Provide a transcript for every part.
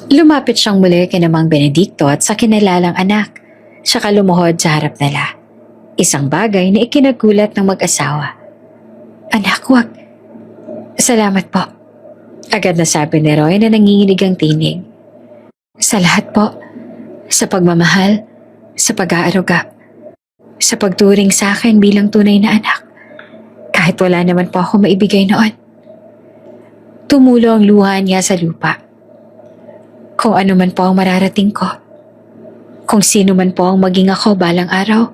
Lumapit siyang muli kay Mang Benedicto at sa kinalalang anak, saka lumuhod sa harap nila. Isang bagay na ikinagulat ng mag-asawa. Anak, wag. Salamat po. Agad na sabi ni Roy na nanginginig ang tinig. Sa lahat po. Sa pagmamahal, sa pag-aaruga, sa pagturing sa akin bilang tunay na anak. Kahit wala naman po ako maibigay noon. Tumulo ang luha niya sa lupa. Kung ano man po ang mararating ko, kung sino man po ang maging ako balang araw,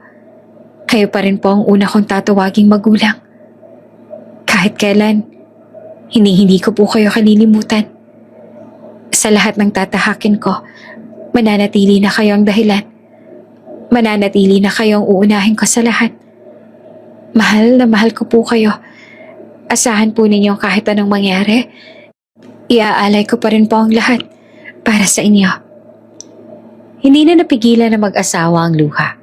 kayo pa rin po ang una kong tatawaging magulang. Kahit kailan, hindi ko po kayo kalilimutan. Sa lahat ng tatahakin ko, mananatili na kayo ang dahilan. Mananatili na kayo ang uunahin ko sa lahat. Mahal na mahal ko po kayo. Asahan po ninyo kahit anong mangyari. Iaalay ko pa rin po ang lahat para sa inyo. Hindi na napigilan na mag-asawa ang luha.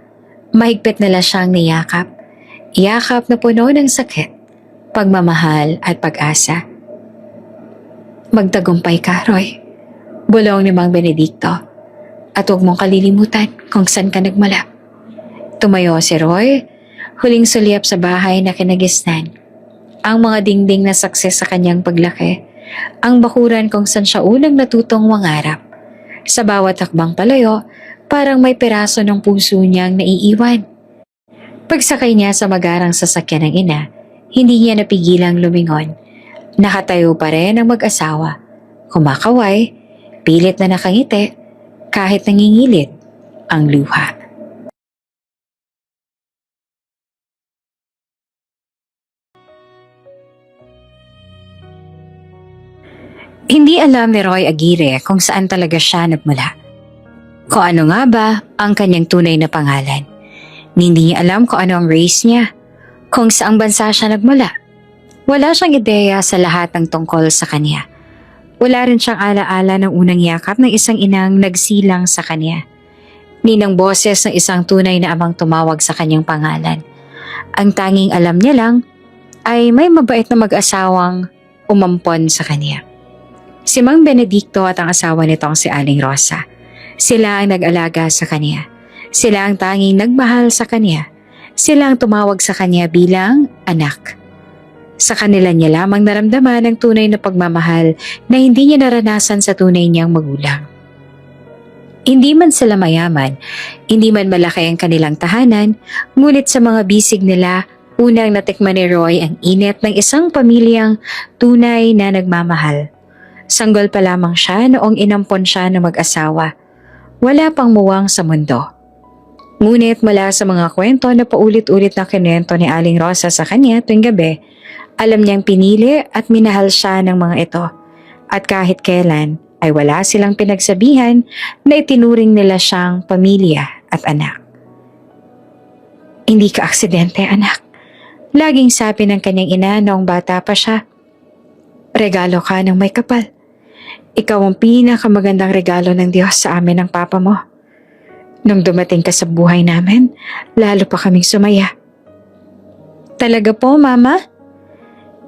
Mahigpit nila siyang niyakap. Iyakap na puno ng sakit, pagmamahal at pag-asa. Magtagumpay ka, Roy. Bulong ni Mang Benedicto. At huwag mong kalilimutan kung saan ka nagmula. Tumayo si Roy, huling sulyap sa bahay na kinagisnan. Ang mga dingding na sakses sa kanyang paglaki, ang bakuran kung saan siya unang natutong mangarap. Sa bawat hakbang palayo, parang may peraso ng puso niyang naiiwan. Pagsakay niya sa magarang sasakyan ng ina, hindi niya napigilang lumingon. Nakatayo pa rin ang mag-asawa. Kumakaway, pilit na nakangiti, kahit nangingilit ang luha. Hindi alam ni Roy Aguirre kung saan talaga siya nagmula. Kung ano nga ba ang kanyang tunay na pangalan. Hindi niya alam kung ano ang race niya, kung saang bansa siya nagmula. Wala siyang ideya sa lahat ng tungkol sa kanya. Wala rin siyang alaala ng unang yakap ng isang inang nagsilang sa kanya. Ni ng boses ng isang tunay na amang tumawag sa kanyang pangalan. Ang tanging alam niya lang ay may mabait na mag-asawang umampon sa kanya. Si Mang Benedicto at ang asawa nitong si Aling Rosa. Sila ang nag-alaga sa kanya. Sila ang tanging nagmahal sa kanya. Sila ang tumawag sa kanya bilang anak. Sa kanila niya lamang naramdaman ang tunay na pagmamahal na hindi niya naranasan sa tunay niyang magulang. Hindi man sila mayaman, hindi man malaki ang kanilang tahanan, ngunit sa mga bisig nila, unang natikman ni Roy ang init ng isang pamilyang tunay na nagmamahal. Sanggol pa lamang siya noong inampon siya ng mag-asawa. Wala pang muwang sa mundo. Ngunit mula sa mga kwento na paulit-ulit na kinuwento ni Aling Rosa sa kanya tuwing gabi, alam niyang pinili at minahal siya ng mga ito. At kahit kailan ay wala silang pinagsabihan na itinuring nila siyang pamilya at anak. Hindi ka aksidente, anak. Laging sabi ng kanyang ina noong bata pa siya. Regalo ka ng may kapal. Ikaw ang pinakamagandang regalo ng Diyos sa amin ng papa mo. Nung dumating ka sa buhay namin, lalo pa kaming sumaya. Talaga po, Mama?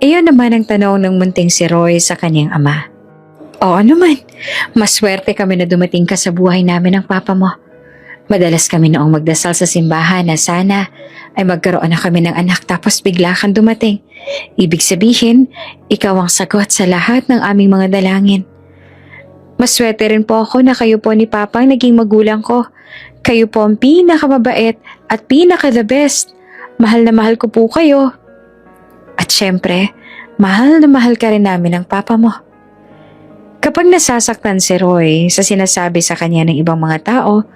Iyon naman ang tanong ng munting si Roy sa kanyang ama. Oo naman, maswerte kami na dumating ka sa buhay namin ng papa mo. Madalas kami noong magdasal sa simbahan na sana ay magkaroon na kami ng anak tapos bigla kang dumating. Ibig sabihin, ikaw ang sagot sa lahat ng aming mga dalangin. Maswerte rin po ako na kayo po ni Papa ang naging magulang ko. Kayo po ang pinakamabait at pinaka-the best. Mahal na mahal ko po kayo. At syempre, mahal na mahal ka rin namin ng Papa mo. Kapag nasasaktan si Roy sa sinasabi sa kanya ng ibang mga tao,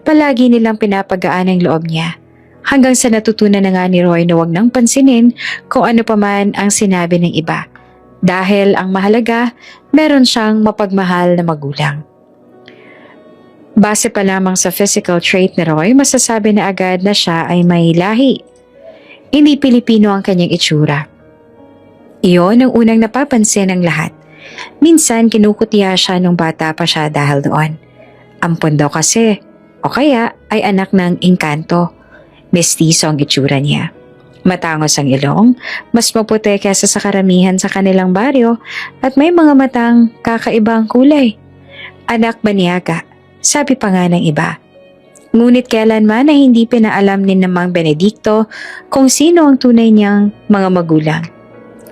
palagi nilang pinapagaan ang loob niya. Hanggang sa natutunan na nga ni Roy na huwag nang pansinin kung ano pa man ang sinabi ng iba. Dahil ang mahalaga, meron siyang mapagmahal na magulang. Base pa lamang sa physical trait ni Roy, masasabi na agad na siya ay may lahi. Hindi Pilipino ang kanyang itsura. Iyon ang unang napapansin ng lahat. Minsan kinukutiya siya nung bata pa siya dahil doon. Ampon daw kasi, o kaya ay anak ng engkanto. Mestizo ang itsura niya. Matangos ang ilong, mas maputi kaysa sa karamihan sa kanilang baryo at may mga matang kakaibang kulay. Anak banyaga, sabi pa nga ng iba. Ngunit kailanman ay hindi pinaalam ni Mang Benedicto kung sino ang tunay niyang mga magulang.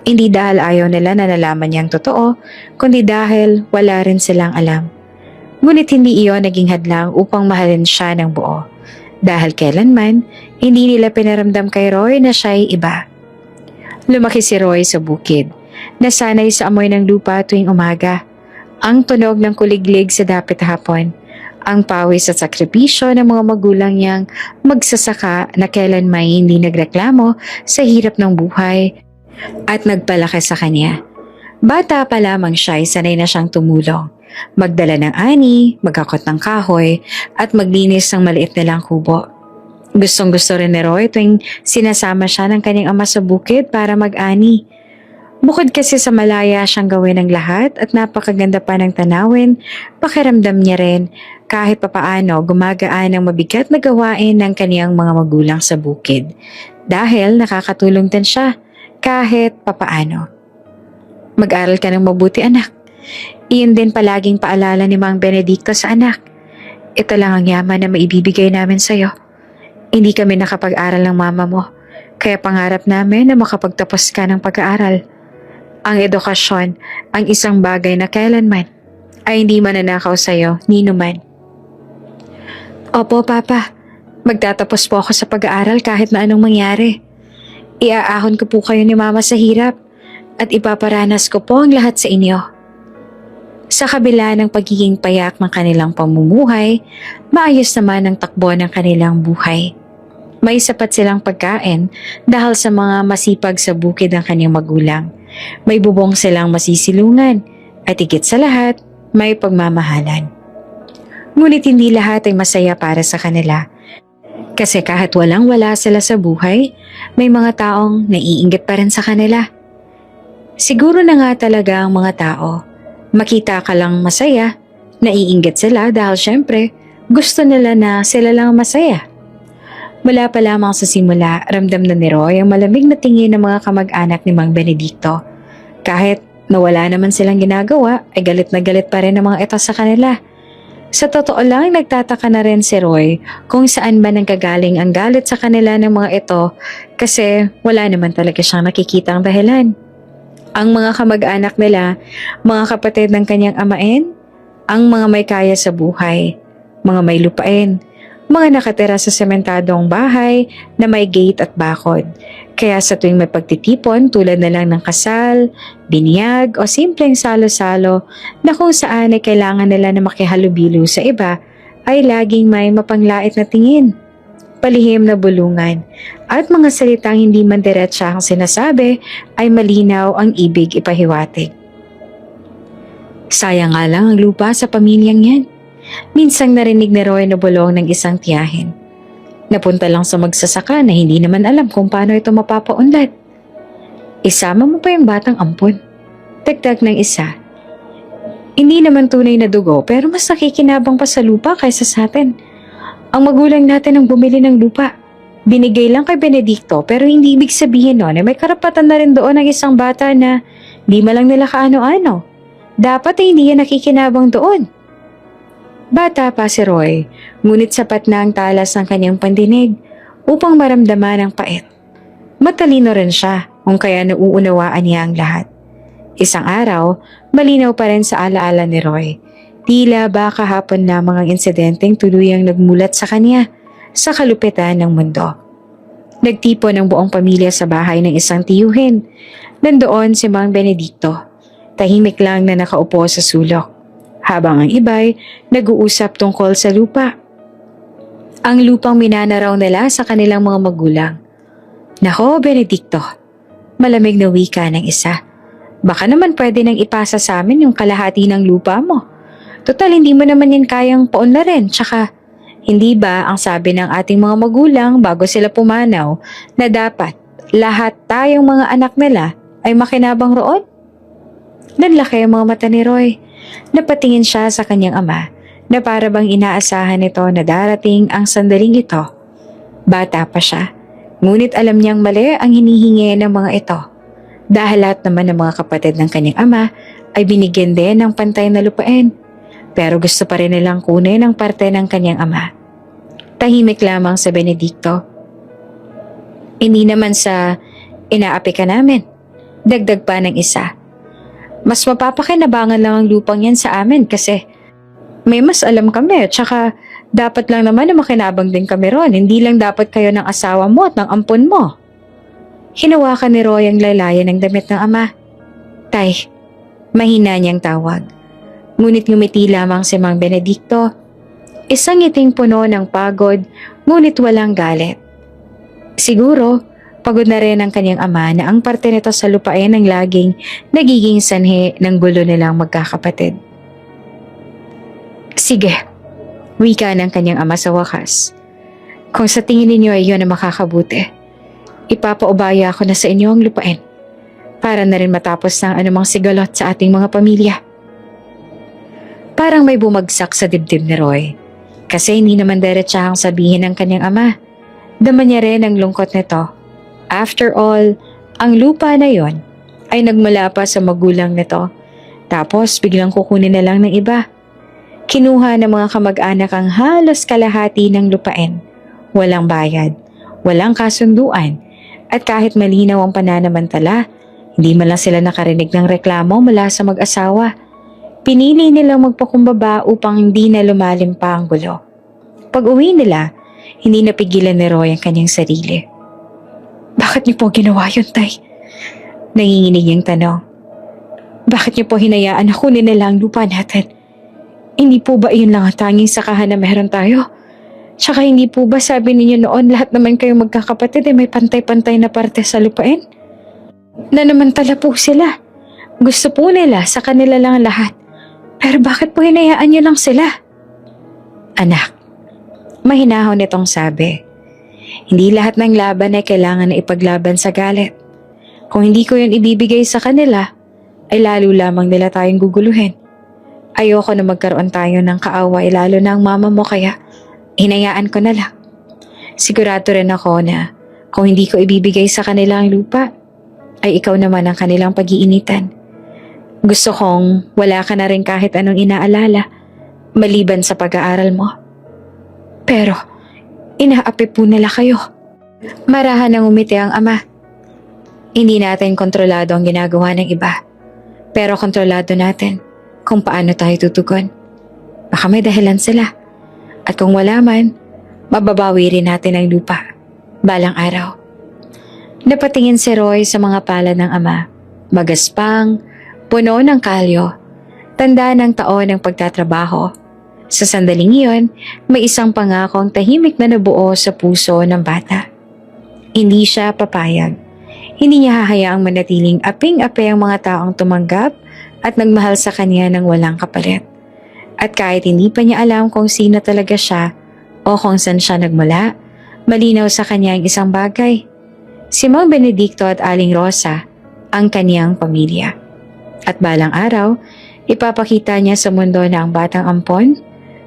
Hindi dahil ayaw nila na nalaman niyang totoo, kundi dahil wala rin silang alam. Ngunit hindi iyon naging hadlang upang mahalin siya ng buo. Dahil kailanman, hindi nila pinaramdam kay Roy na siya'y iba. Lumaki si Roy sa bukid, nasanay sa amoy ng lupa tuwing umaga, ang tunog ng kuliglig sa dapit hapon, ang pawis at sakripisyo ng mga magulang niyang magsasaka na kailanman hindi nagreklamo sa hirap ng buhay at nagpalaki sa kanya. Bata pa lamang siya ay sanay na siyang tumulong, magdala ng ani, magkakot ng kahoy at maglinis ng maliit nilang kubo. Gustong gusto rin ni Roy tuwing sinasama siya ng kanyang ama sa bukid para mag-ani. Bukod kasi sa malaya siyang gawin ng lahat at napakaganda pa ng tanawin, pakiramdam niya rin kahit papaano gumagaan ang mabigat na gawain ng kaniyang mga magulang sa bukid. Dahil nakakatulong din siya kahit papaano. Mag-aral ka ng mabuti anak. Iyon din palaging paalala ni Mang Benedicto sa anak. Ito lang ang yaman na maibibigay namin sa iyo. Hindi kami nakapag-aral ng mama mo, kaya pangarap namin na makapagtapos ka ng pag-aaral. Ang edukasyon ang isang bagay na kailanman ay hindi mananakaw sa iyo ni numan. Opo, Papa. Magtatapos po ako sa pag-aaral kahit na anong mangyari. Iaahon ko po kayo ni Mama sa hirap at ipaparanas ko po ang lahat sa inyo. Sa kabila ng pagiging payak ng kanilang pamumuhay, maayos naman ang takbo ng kanilang buhay. May sapat silang pagkain dahil sa mga masipag sa bukid ng kanyang magulang. May bubong silang masisilungan at higit sa lahat, may pagmamahalan. Ngunit hindi lahat ay masaya para sa kanila. Kasi kahit walang-wala sila sa buhay, may mga taong naiinggit pa rin sa kanila. Siguro na nga talaga ang mga tao. Makita ka lang masaya, naiinggit sila dahil syempre gusto nila na sila lang masaya. Mula pa lamang sa simula, ramdam na ni Roy ang malamig na tingin ng mga kamag-anak ni Mang Benedicto. Kahit nawala naman silang ginagawa, ay galit na galit pa rin ang mga ito sa kanila. Sa totoo lang, nagtataka na rin si Roy kung saan ba nanggagaling ang galit sa kanila ng mga ito kasi wala naman talaga siyang nakikitang dahilan. Ang mga kamag-anak nila, mga kapatid ng kanyang amain, ang mga may kaya sa buhay, mga may lupain, mga nakatira sa sementadong bahay na may gate at bakod. Kaya sa tuwing may pagtitipon tulad na lang ng kasal, binyag o simpleng salo-salo na kung saan ay kailangan nila na makihalubilo sa iba ay laging may mapanglait na tingin, palihim na bulungan at mga salitang hindi man diretsa ang sinasabi ay malinaw ang ibig ipahiwatig. Sayang nga lang ang lupa sa pamilyang yan. Minsang narinig ni Roy na bulong ng isang tiyahin. Napunta lang sa magsasaka na hindi naman alam kung paano ito mapapaunlad. Isama mo pa yung batang ampon. Dagdag ng isa. Hindi naman tunay na dugo pero mas nakikinabang pa sa lupa kaysa sa atin. Ang magulang natin ang bumili ng lupa. Binigay lang kay Benedicto pero hindi ibig sabihin nun may karapatan na rin doon ang isang bata na di malang nila kaano-ano. Dapat ay hindi yan nakikinabang doon. Bata pa si Roy, ngunit sapat na ang talas ng kanyang pandinig upang maramdaman ang pait. Matalino rin siya kung kaya nauunawaan niya ang lahat. Isang araw, malinaw pa rin sa alaala ni Roy. Tila ba kahapon lamang ang insidenteng tuluyang nagmulat sa kanya sa kalupitan ng mundo. Nagtipon ang buong pamilya sa bahay ng isang tiyuhin. Nandoon si Mang Benedicto. Tahimik lang na nakaupo sa sulok. Habang ang iba'y nag-uusap tungkol sa lupa. Ang lupang minanaraw nila sa kanilang mga magulang. Nako, Benedicto, malamig na wika ng isa. Baka naman pwede nang ipasa sa amin yung kalahati ng lupa mo. Total, hindi mo naman yan kayang paunlarin. Tsaka, hindi ba ang sabi ng ating mga magulang bago sila pumanaw na dapat lahat tayong mga anak nila ay makinabang roon? Nanlaki ang mga mata ni Roy. Napatingin siya sa kanyang ama na para bang inaasahan nito na darating ang sandaling ito. Bata pa siya, ngunit alam niyang mali ang hinihingi ng mga ito. Dahil lahat naman ng mga kapatid ng kanyang ama ay binigyan din ng pantay na lupain. Pero gusto pa rin nilang kunin ang parte ng kanyang ama. Tahimik lamang sa Benedicto. Hindi naman sa inaapi ka namin. Dagdag pa ng isa. Mas mapapakinabangan lang ang lupang yan sa amin kasi may mas alam kami at saka dapat lang naman na makinabang din kami ron. Hindi lang dapat kayo ng asawa mo at ng ampon mo. Hinawakan ni Roy ang laylayan ng damit ng ama. Tay, mahina niyang tawag. Ngunit ngumiti lamang si Mang Benedicto. Isang ngiting puno ng pagod, ngunit walang galit. Siguro, pagod na rin ang kanyang ama na ang parte nito sa lupain ang laging nagiging sanhi ng gulo nilang magkakapatid. Sige, wika ng kanyang ama sa wakas. Kung sa tingin ninyo ay yun ang makakabuti, ipapaubaya ko na sa inyo ang lupain para na rin matapos ng anumang sigalot sa ating mga pamilya. Parang may bumagsak sa dibdib ni Roy. Kasi hindi naman diretsahang sabihin ng kanyang ama. Dama niya rin ang lungkot nito. After all, ang lupa na yon ay nagmula pa sa magulang nito. Tapos biglang kukunin na lang ng iba. Kinuha ng mga kamag-anak ang halos kalahati ng lupain. Walang bayad, walang kasunduan, at kahit malinaw ang pananamantala, hindi man lang sila nakarinig ng reklamo mula sa mag-asawa. Pinili nilang magpakumbaba upang hindi na lumalim pa ang gulo. Pag-uwi nila, hindi napigilan ni Roy ang kanyang sarili. Bakit niyo po ginawa yun, Tay? Nanginginig niyang tanong. Bakit niyo po hinayaan na kunin nila ang lupa natin? Hindi po ba iyon lang ang tanging sakahan na meron tayo? Tsaka hindi po ba sabi ninyo noon lahat naman kayo magkakapatid ay may pantay-pantay na parte sa lupain? Nanamantala po sila. Gusto po nila sa kanila lang lahat. Pero bakit po hinayaan niyo lang sila? Anak, mahinahon nitong sabi. Hindi lahat ng laban ay kailangan na ipaglaban sa galit. Kung hindi ko yun ibibigay sa kanila, ay lalo lamang nila tayong guguluhin. Ayoko na magkaroon tayo ng kaaway lalo na ang mama mo kaya hinayaan ko na lang. Sigurado rin ako na kung hindi ko ibibigay sa kanila ang lupa, ay ikaw naman ang kanilang pag-iinitan. Gusto kong wala ka na rin kahit anong inaalala, maliban sa pag-aaral mo. Pero, inaapi po nila kayo. Marahan ang umiti ang ama. Hindi natin kontrolado ang ginagawa ng iba. Pero kontrolado natin kung paano tayo tutugon. Baka may dahilan sila. At kung wala man, mababawi rin natin ang lupa. Balang araw. Napatingin si Roy sa mga palad ng ama. Magaspang, puno ng kalyo, tanda ng taon ng pagtatrabaho. Sa sandaling iyon, may isang pangakong tahimik na nabuo sa puso ng bata. Hindi siya papayag. Hindi niya hahayaang manatiling aping-api ang mga taong tumanggap at nagmahal sa kanya ng walang kapalit. At kahit hindi pa niya alam kung sino talaga siya o kung saan siya nagmula, malinaw sa kanya ang isang bagay. Si Mang Benedicto at Aling Rosa ang kaniyang pamilya. At balang araw, ipapakita niya sa mundo na ang batang ampon,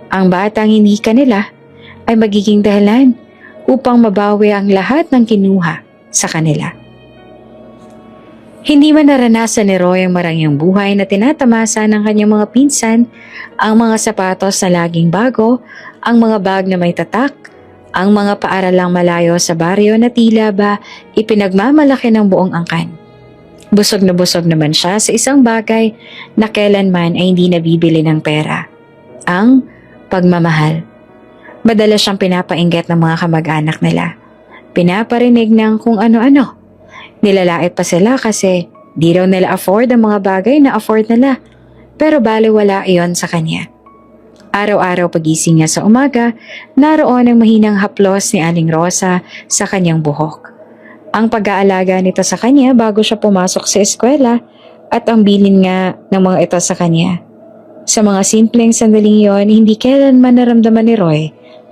ang batang hindi kanila, ay magiging dahilan upang mabawi ang lahat ng kinuha sa kanila. Hindi man naranasan ni Roy ang marangyang buhay na tinatamasa ng kanyang mga pinsan, ang mga sapatos na laging bago, ang mga bag na may tatak, ang mga paaralang malayo sa baryo na tila ba ipinagmamalaki ng buong angkan. Busog na naman siya sa isang bagay na kailanman ay hindi nabibili ng pera. Ang pagmamahal. Madalas siyang pinapainggit ng mga kamag-anak nila. Pinaparinig ng kung ano-ano. Nilalait pa sila kasi di raw nila afford ang mga bagay na afford nila. Pero baliwala iyon sa kanya. Araw-araw pagising niya sa umaga, naroon ang mahinang haplos ni Aling Rosa sa kanyang buhok. Ang pag-aalaga nito sa kanya bago siya pumasok sa eskwela at ang bilin nga ng mga ito sa kanya. Sa mga simpleng sandaling yon, hindi kailanman naramdaman ni Roy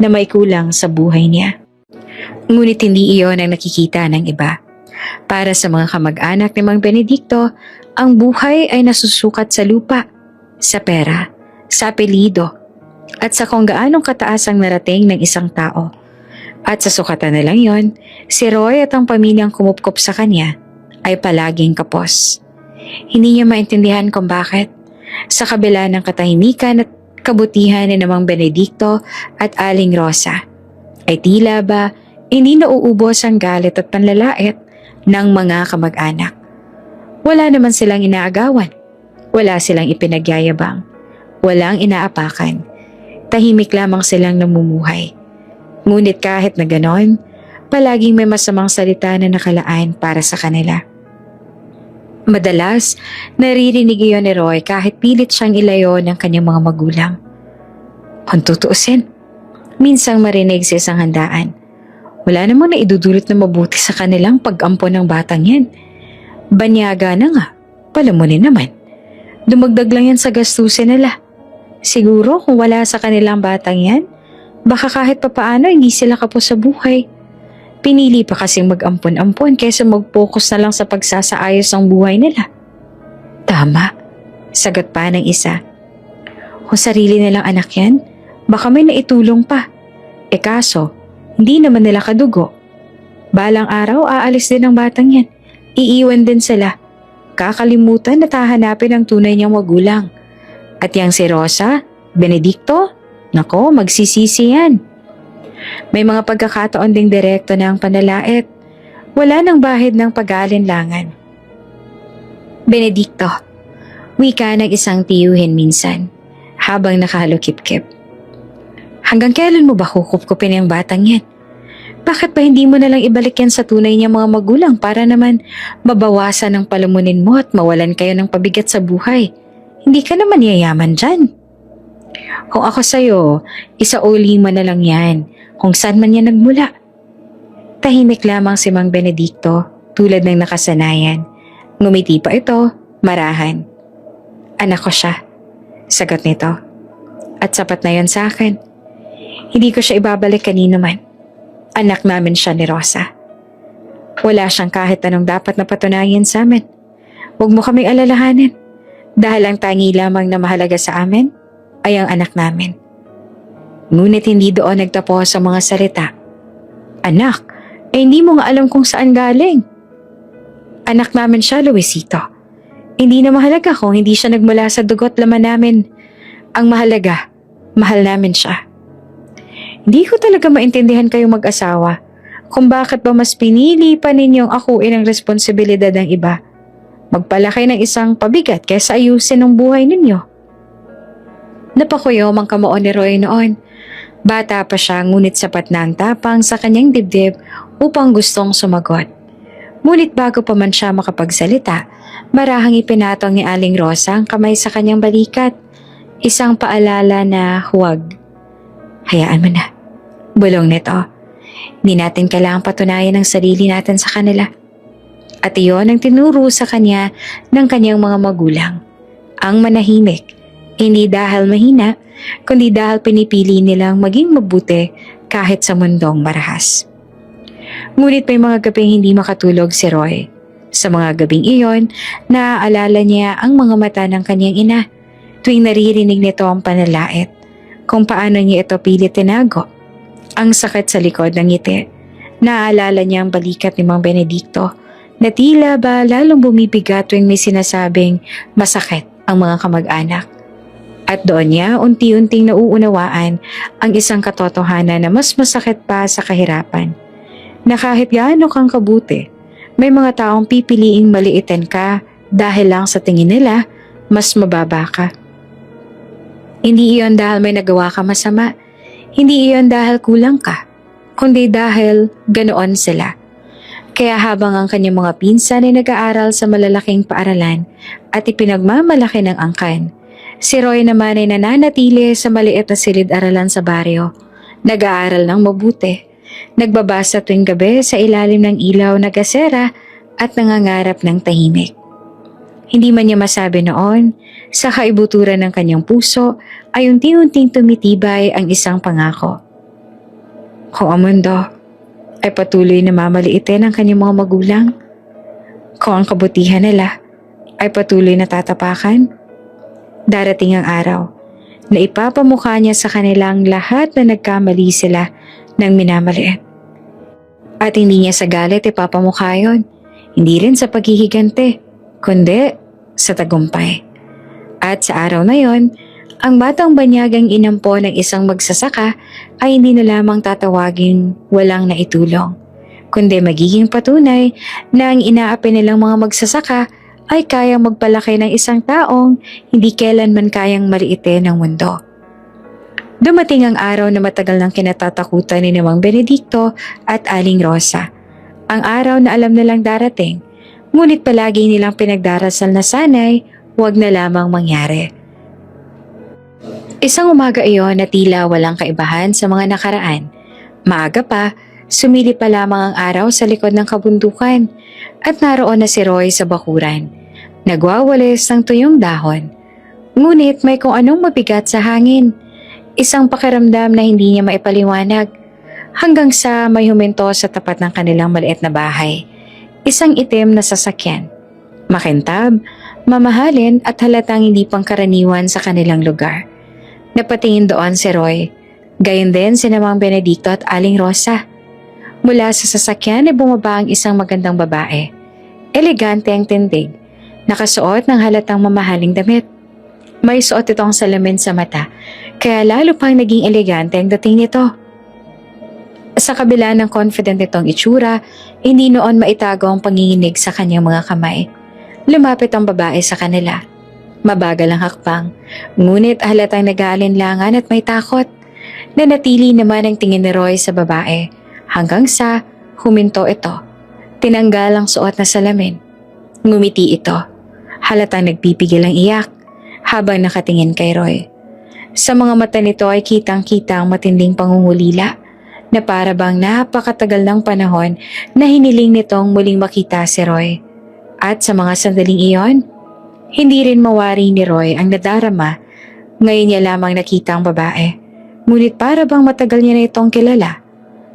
na may kulang sa buhay niya. Ngunit hindi iyon ang nakikita ng iba. Para sa mga kamag-anak ni Mang Benedicto, ang buhay ay nasusukat sa lupa, sa pera, sa apelyido, at sa kung gaanong kataas ang narating ng isang tao. At sa sukatan na lang yon, si Roy at ang pamilyang kumupkop sa kanya ay palaging kapos. Hindi niya maintindihan kung bakit. Sa kabila ng katahimikan at kabutihan ni namang Benedicto at Aling Rosa ay tila ba hindi nauubos ang galit at panlalait ng mga kamag-anak. Wala naman silang inaagawan, wala silang ipinagyayabang, walang inaapakan. Tahimik lamang silang namumuhay. Ngunit kahit na ganon, palaging may masamang salita na nakalaan para sa kanila. Madalas, naririnig iyon ni Roy kahit pilit siyang ilayo ng kanyang mga magulang. Kung tutuusin, minsang marinig sa isang handaan. Wala namang naidudulot na mabuti sa kanilang pag-ampon ng batang yan. Banyaga na nga, palamunin naman. Dumagdag lang yan sa gastusin nila. Siguro kung wala sa kanilang batang yan, baka kahit papaano hindi sila kapos sa buhay. Pinili pa kasing mag-ampon-ampon kaysa mag-focus na lang sa pagsasaayos ng buhay nila. Tama, sagot pa ng isa. Kung sarili nilang anak yan, baka may naitulong pa. Kaso, hindi naman nila kadugo. Balang araw aalis din ang batang yan. Iiwan din sila. Kakalimutan na tahanapin ang tunay niyang magulang. At yang si Rosa, Benedicto, nako magsisisi yan. May mga pagkakataon ding direkto na ang panalait. Wala nang bahid ng pag-aalinlangan. Benedicto, wika ng isang tiyuhin minsan, habang nakahalukip-kip. Hanggang kailan mo ba kukupkupin ang batang yan? Bakit ba hindi mo nalang ibalik yan sa tunay niya mga magulang para naman mabawasan ang palamunin mo at mawalan kayo ng pabigat sa buhay? Hindi ka naman yayaman dyan. Kung ako sa'yo, isauli mo na lang yan kung saan man yan nagmula. Tahimik lamang si Mang Benedicto tulad ng nakasanayan. Ngumiti pa ito, marahan. Anak ko siya, sagot nito. At sapat na yon sa akin. Hindi ko siya ibabalik kanino man. Anak namin siya ni Rosa. Wala siyang kahit anong dapat na patunayan sa amin. Huwag mo kaming alalahanin. Dahil ang tangi lamang na mahalaga sa amin ay ang anak namin. Ngunit hindi doon nagtapos sa mga salita. Anak, hindi mo nga alam kung saan galing. Anak namin siya, Luisito. Hindi na mahalaga kung hindi siya nagmula sa dugo't laman namin. Ang mahalaga, mahal namin siya. Hindi ko talaga maintindihan kayong mag-asawa kung bakit ba mas pinili pa ninyong akuin ang responsibilidad ng iba. Magpalaki ng isang pabigat kaysa ayusin ang buhay ninyo. Napakuyo ang kamoon ni Roy noon. Bata pa siya ngunit sapat na ang tapang sa kanyang dibdib upang gustong sumagot. Ngunit bago pa man siya makapagsalita, marahang ipinatong ni Aling Rosa ang kamay sa kanyang balikat. Isang paalala na huwag. Hayaan mo na. Bulong nito. Hindi natin kailangang patunayan ang sarili natin sa kanila. At iyon ang tinuro sa kanya ng kanyang mga magulang. Ang manahimik, hindi dahil mahina, kundi dahil pinipili nilang maging mabuti kahit sa mundong marahas. Ngunit may mga gabing hindi makatulog si Roy. Sa mga gabing iyon, naaalala niya ang mga mata ng kanyang ina tuwing naririnig nito ang panalait, kung paano niya ito pilit tinago. Ang sakit sa likod ng ngiti. Naaalala niya ang balikat ni Mang Benedicto na tila ba lalong bumibigat tuwing may sinasabing masakit ang mga kamag-anak. At doon niya unti-unting nauunawaan ang isang katotohanan na mas masakit pa sa kahirapan. Na kahit gaano kang kabuti, may mga taong pipiliing maliitin ka dahil lang sa tingin nila mas mababa ka. Hindi iyon dahil may nagawa ka masama, hindi iyon dahil kulang ka, kundi dahil ganoon sila. Kaya habang ang kanyang mga pinsan ay nag-aaral sa malalaking paaralan at ipinagmamalaki ng angkan, si Roy naman ay nananatili sa maliit na silid-aralan sa baryo, nag-aaral ng mabuti, nagbabasa tuwing gabi sa ilalim ng ilaw na gasera at nangangarap ng tahimik. Hindi man niya masabi noon, sa kaibuturan ng kanyang puso ay unti-unting tumitibay ang isang pangako. Kung ang mundo ay patuloy na mamaliitin ang kanyang mga magulang, kung ang kabutihan nila ay patuloy na tatapakan, darating ang araw na ipapamukha niya sa kanilang lahat na nagkamali sila ng minamaliit. At hindi niya sa galit ipapamukha yun, hindi rin sa paghihigante, kundi sa tagumpay. At sa araw na yon, Ang batang banyagang inampo ng isang magsasaka ay hindi na lamang tatawaging walang naitulong, kundi magiging patunay na ang inaapi nilang mga magsasaka ay kayang magpalaki ng isang taong hindi kailanman kayang maliitin ng mundo. Dumating ang araw na matagal nang kinatatakutan ni Mang Benedicto at Aling Rosa. Ang araw na alam nilang darating, ngunit palagi nilang pinagdarasal na sana'y huwag na lamang mangyari. Isang umaga iyon na tila walang kaibahan sa mga nakaraan. Maaga pa, sumilip pa lamang ang araw sa likod ng kabundukan at naroon na si Roy sa bakuran. Nagwawalis ng tuyong dahon. Ngunit may kung anong mabigat sa hangin. Isang pakiramdam na hindi niya maipaliwanag hanggang sa may huminto sa tapat ng kanilang maliit na bahay. Isang itim na sasakyan. Makintab, mamahalin at halatang hindi pangkaraniwan sa kanilang lugar. Napatingin doon si Roy. Gayon din si Mang Benedicto at Aling Rosa. Mula sa sasakyan ay bumaba ang isang magandang babae. Elegante ang tindig. Nakasuot ng halatang mamahaling damit. May suot itong salamin sa mata, kaya lalo pang naging elegante ang dating nito. Sa kabila ng confident nitong itsura, hindi noon maitago ang panginginig sa kanyang mga kamay. Lumapit ang babae sa kanila. Mabagal ang hakbang, ngunit halatang nag-aalinlangan at may takot. Nanatili naman ang tingin ni Roy sa babae, hanggang sa huminto ito. Tinanggal ang suot na salamin. Ngumiti ito. Halatang nagpipigil ang iyak habang nakatingin kay Roy. Sa mga mata nito ay kitang-kita ang matinding pangungulila na para bang napakatagal ng panahon na hiniling nitong muling makita si Roy. At sa mga sandaling iyon, hindi rin mawari ni Roy ang nadarama. Ngayon niya lamang nakita ang babae. Ngunit para bang matagal niya na itong kilala,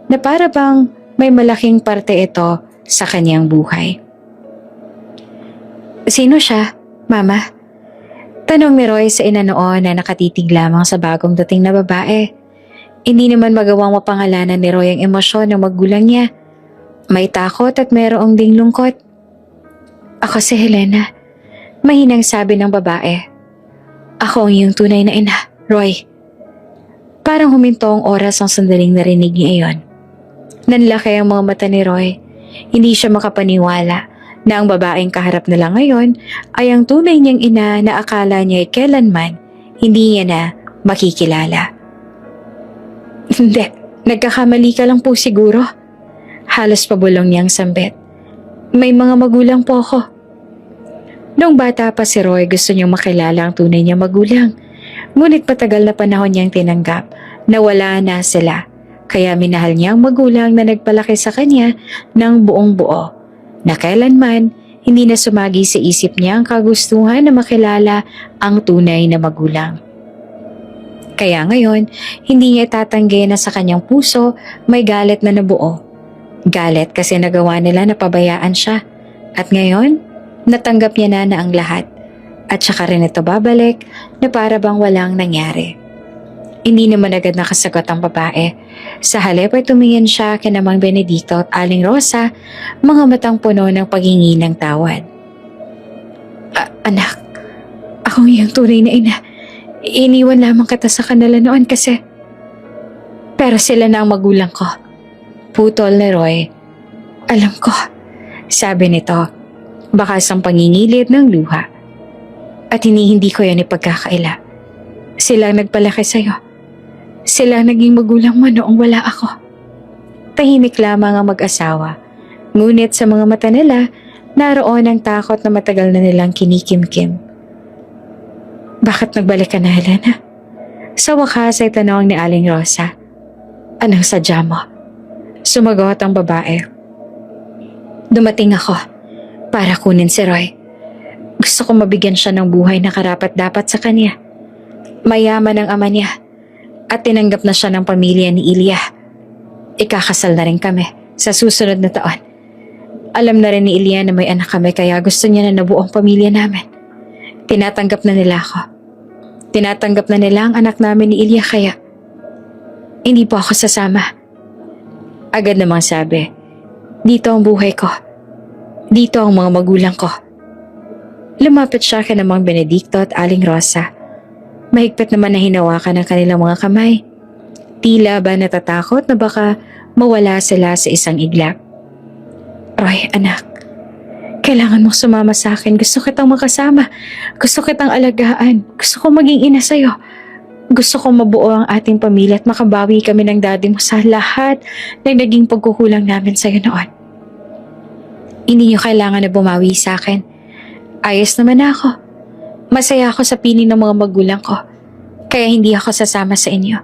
na para bang may malaking parte ito sa kanyang buhay. Sino siya, Mama? Tanong ni Roy sa ina noon na nakatitig lamang sa bagong dating na babae. Hindi naman magawang mapangalanan ni Roy ang emosyon ng magulang niya. May takot at mayroong ding lungkot. Ako si Helena, mahinang sabi ng babae. Ako ang iyong tunay na ina, Roy. Parang huminto ang oras ang sandaling narinig niya iyon. Nanlaki ang mga mata ni Roy. Hindi siya makapaniwala na ang babaeng kaharap nila ngayon ay ang tunay niyang ina na akala niya ay kailanman hindi niya na makikilala. Hindi, nagkakamali ka lang po siguro. Halos pabulong niyang sambit. May mga magulang po ako. Noong bata pa si Roy, gusto niyang makilala ang tunay niyang magulang. Ngunit patagal na panahon niyang tinanggap na wala na sila. Kaya minahal niya ang magulang na nagpalaki sa kanya ng buong buo. Na kailanman hindi na sumagi sa isip niya ang kagustuhan na makilala ang tunay na magulang. Kaya ngayon, hindi niya itatanggi na sa kanyang puso may galit na nabuo. Galit kasi nagawa nila na pabayaan siya. At ngayon, natanggap niya na ang lahat. At saka rin ito babalik na para bang walang nangyari. Hindi naman agad nakasagot ang babae. Sa halip ay tumingin siya kina Mang Benedicto at Aling Rosa, mga matang puno ng paghingi ng tawad. Anak, akong iyong tunay na ina. Iniwan lamang kita sa kanila noon kasi. Pero sila na ang magulang ko. Putol ni Roy. Alam ko, sabi nito, bakas ang pangingilid ng luha. At hindi ko yan ipagkakaila. Sila ang nagpalaki sa'yo. Sila naging magulang mo noong wala ako. Tahimik lamang ang mag-asawa. Ngunit sa mga mata nila, naroon ang takot na matagal na nilang kinikimkim. Bakit nagbalik ka na, Helena? Sa wakas ay tanong ni Aling Rosa. Anong sadya mo? Sumagot ang babae. Dumating ako para kunin si Roy. Gusto ko mabigyan siya ng buhay na karapat-dapat sa kanya. Mayaman ang ama niya. At tinanggap na siya ng pamilya ni Ilya. Ikakasal na rin kami sa susunod na taon. Alam na rin ni Ilya na may anak kami kaya gusto niya na nabuo ang pamilya namin. Tinatanggap na nila ako. Tinatanggap na nila ang anak namin ni Ilya kaya hindi po ako sasama. Agad namang sabi, dito ang buhay ko. Dito ang mga magulang ko. Lumapit siya kay Mang Benedicto at Aling Rosa. Mahigpit naman na hinawakan ng kanilang mga kamay. Tila ba natatakot na baka mawala sila sa isang iglap. Roy, anak, kailangan mong sumama sa akin. Gusto kitang makasama. Gusto kitang alagaan. Gusto kong maging ina sa'yo. Gusto kong mabuo ang ating pamilya at makabawi kami ng daddy mo sa lahat ng naging pagkukulang namin sa'yo noon. Hindi niyo kailangan na bumawi sa akin. Ayos naman ako. Masaya ako sa piling ng mga magulang ko. Kaya hindi ako sasama sa inyo.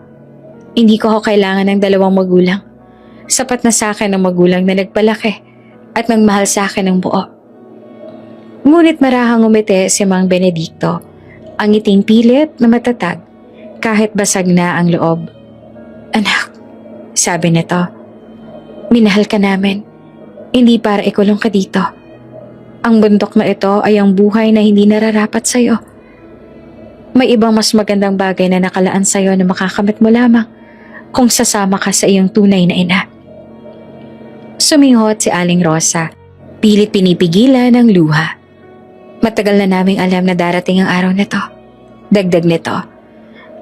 Hindi ko ako kailangan ng dalawang magulang. Sapat na sa akin ang magulang na nagpalaki at nagmahal sa akin ng buo. Ngunit marahang umiti si Mang Benedicto, ang ngiting pilit na matatag kahit basag na ang loob. Anak, sabi nito, minahal ka namin, hindi para ikulong ka dito. Ang bundok na ito ay ang buhay na hindi nararapat sa'yo. May ibang mas magandang bagay na nakalaan sa'yo na makakamit mo lamang kung sasama ka sa iyong tunay na ina. Suminghot si Aling Rosa, pilit pinipigilan ng luha. Matagal na naming alam na darating ang araw nito. Dagdag nito.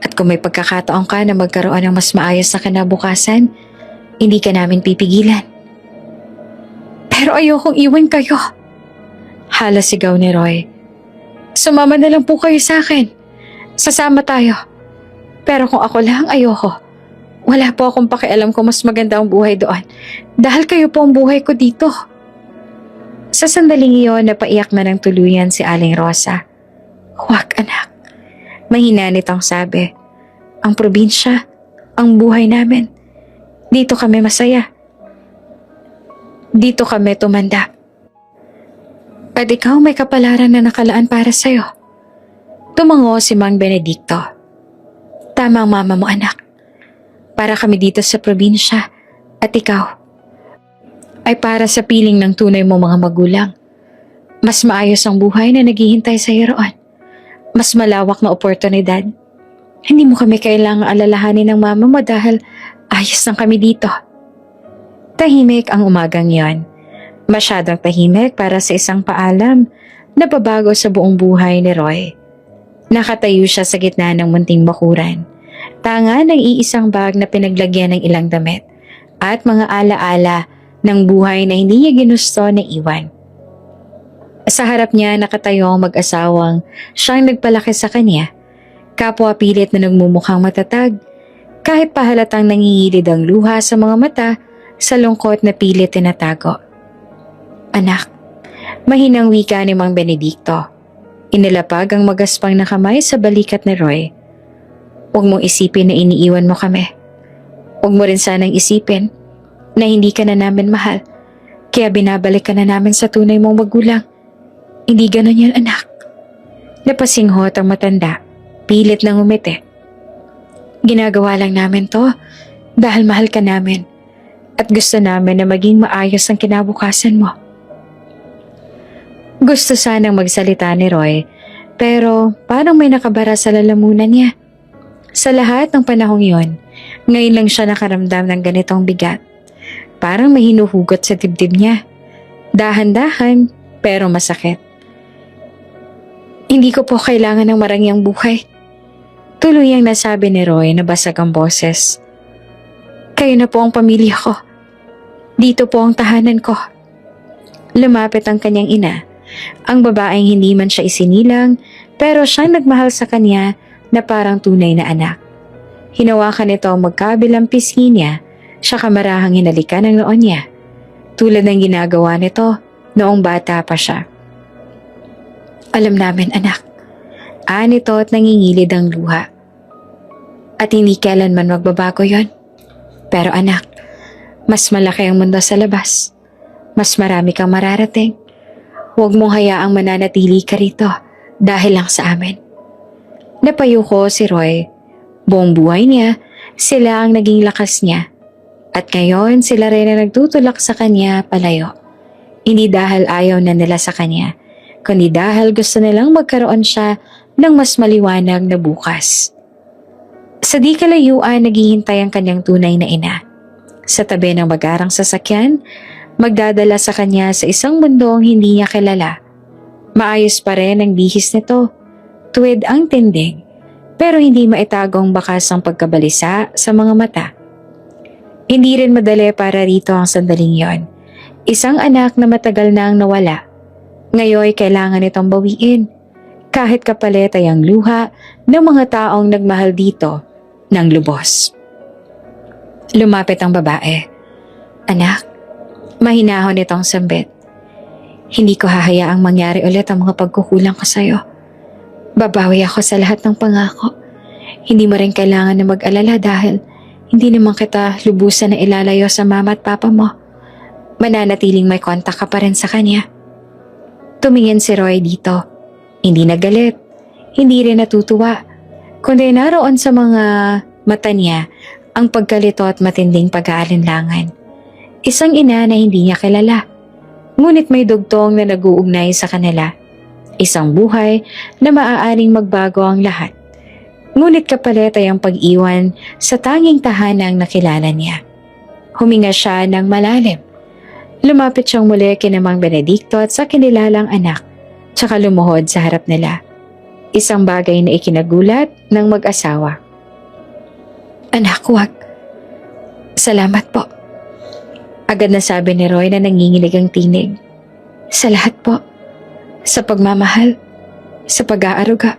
At kung may pagkakataon ka na magkaroon ng mas maayos na kinabukasan, hindi ka namin pipigilan. Pero ayokong iwan kayo. Halos sigaw ni Roy. Sumama na lang po kayo sa akin. Sasama tayo. Pero kung ako lang, ayoko. Wala po akong pakialam kung mas maganda ang buhay doon. Dahil kayo po ang buhay ko dito. Sa sandaling iyon, napaiyak na ng tuluyan si Aling Rosa. Huwag anak. Mahina nitong sabi. Ang probinsya, ang buhay namin. Dito kami masaya. Dito kami tumanda. At ikaw may kapalaran na nakalaan para sa'yo. Tumango si Mang Benedicto. Tama ang mama mo anak. Para kami dito sa probinsya at ikaw ay para sa piling ng tunay mo mga magulang. Mas maayos ang buhay na naghihintay sa iyo roon. Mas malawak na oportunidad. Hindi mo kami kailangang alalahanin ng mama mo dahil ayos lang kami dito. Tahimik ang umagang yon. Masyadong tahimik para sa isang paalam na babago sa buong buhay ni Roy. Nakatayo siya sa gitna ng munting bakuran. Tanga ng iisang bag na pinaglagyan ng ilang damit at mga alaala ng buhay na hindi niya ginusto na iwan. Sa harap niya nakatayo ang mag-asawang siyang nagpalaki sa kanya, kapwa pilit na nagmumukhang matatag, kahit pahalatang nangingilid ang luha sa mga mata sa lungkot na pilit tinatago. Anak, mahinang wika ni Mang Benedicto. Inilapag ang magaspang na kamay sa balikat ni Roy. Huwag mong isipin na iniiwan mo kami. Huwag mo rin sanang isipin na hindi ka na namin mahal, kaya binabalik ka na namin sa tunay mong magulang. Hindi ganon yan anak. Napasinghot ang matanda, pilit lang umiti. Ginagawa lang namin to dahil mahal ka namin at gusto namin na maging maayos ang kinabukasan mo. Gusto sanang magsalita ni Roy, pero parang may nakabara sa lalamunan niya. Sa lahat ng panahong yon, ngayon lang siya nakaramdam ng ganitong bigat. Parang may hinuhugot sa dibdib niya. Dahan-dahan, pero masakit. Hindi ko po kailangan ng marangyang buhay. Tuluyang nasabi ni Roy na basag ang boses. Kayo na po ang pamilya ko. Dito po ang tahanan ko. Lumapit ang kanyang ina. Ang babaeng hindi man siya isinilang, pero siyang nagmahal sa kanya na parang tunay na anak. Hinawakan nito ang magkabilang pisngi niya, siya kamarahang hinalikan ng noon niya, tulad ng ginagawa nito noong bata pa siya. Alam namin anak, nito at nangingilid ang luha. At hindi kailanman magbabago yon. Pero anak, mas malaki ang mundo sa labas. Mas marami kang mararating. Huwag mong hayaang mananatili ka rito dahil lang sa amin. Napayuko si Roy. Buong buhay niya, sila ang naging lakas niya. At ngayon sila rin na nagtutulak sa kanya palayo. Hindi dahil ayaw na nila sa kanya, kundi dahil gusto nilang magkaroon siya ng mas maliwanag na bukas. Sa di kalayuan naghihintay ang kanyang tunay na ina. Sa tabi ng magarang sasakyan, magdadala sa kanya sa isang mundong hindi niya kilala. Maayos pa rin ang bihis nito, tuwid ang tindig, pero hindi maitagong bakas ang pagkabalisa sa mga mata. Hindi rin madali para rito ang sandaling yon. Isang anak na matagal na ang nawala. Ngayon kailangan itong bawiin. Kahit kapalit ay ang luha ng mga taong nagmahal dito ng lubos. Lumapit ang babae. Anak, mahinahon itong sambit. Hindi ko hahayaang mangyari ulit ang mga pagkukulang ko sa'yo. Babawi ako sa lahat ng pangako. Hindi mo rin kailangan na mag-alala dahil hindi naman kita lubusan na ilalayo sa mama at papa mo. Mananatiling may kontak ka pa rin sa kanya. Tumingin si Roy dito. Hindi nagalit, hindi rin natutuwa, kundi naroon sa mga mata niya ang pagkalito at matinding pag-aalinlangan. Isang ina na hindi niya kilala, ngunit may dugtong na nag-uugnay sa kanila. Isang buhay na maaaring magbago ang lahat, ngunit kapalit ay ang pag-iwan sa tanging tahanang nakilala niya. Huminga siya ng malalim. Lumapit siyang muli kina Mang Benedicto at sa kinilalang anak, tsaka lumuhod sa harap nila. Isang bagay na ikinagulat ng mag-asawa. Anak, wag. Salamat po. Agad na sabi ni Roy na nanginginig ang tinig. Sa lahat po. Sa pagmamahal, sa pag-aaruga,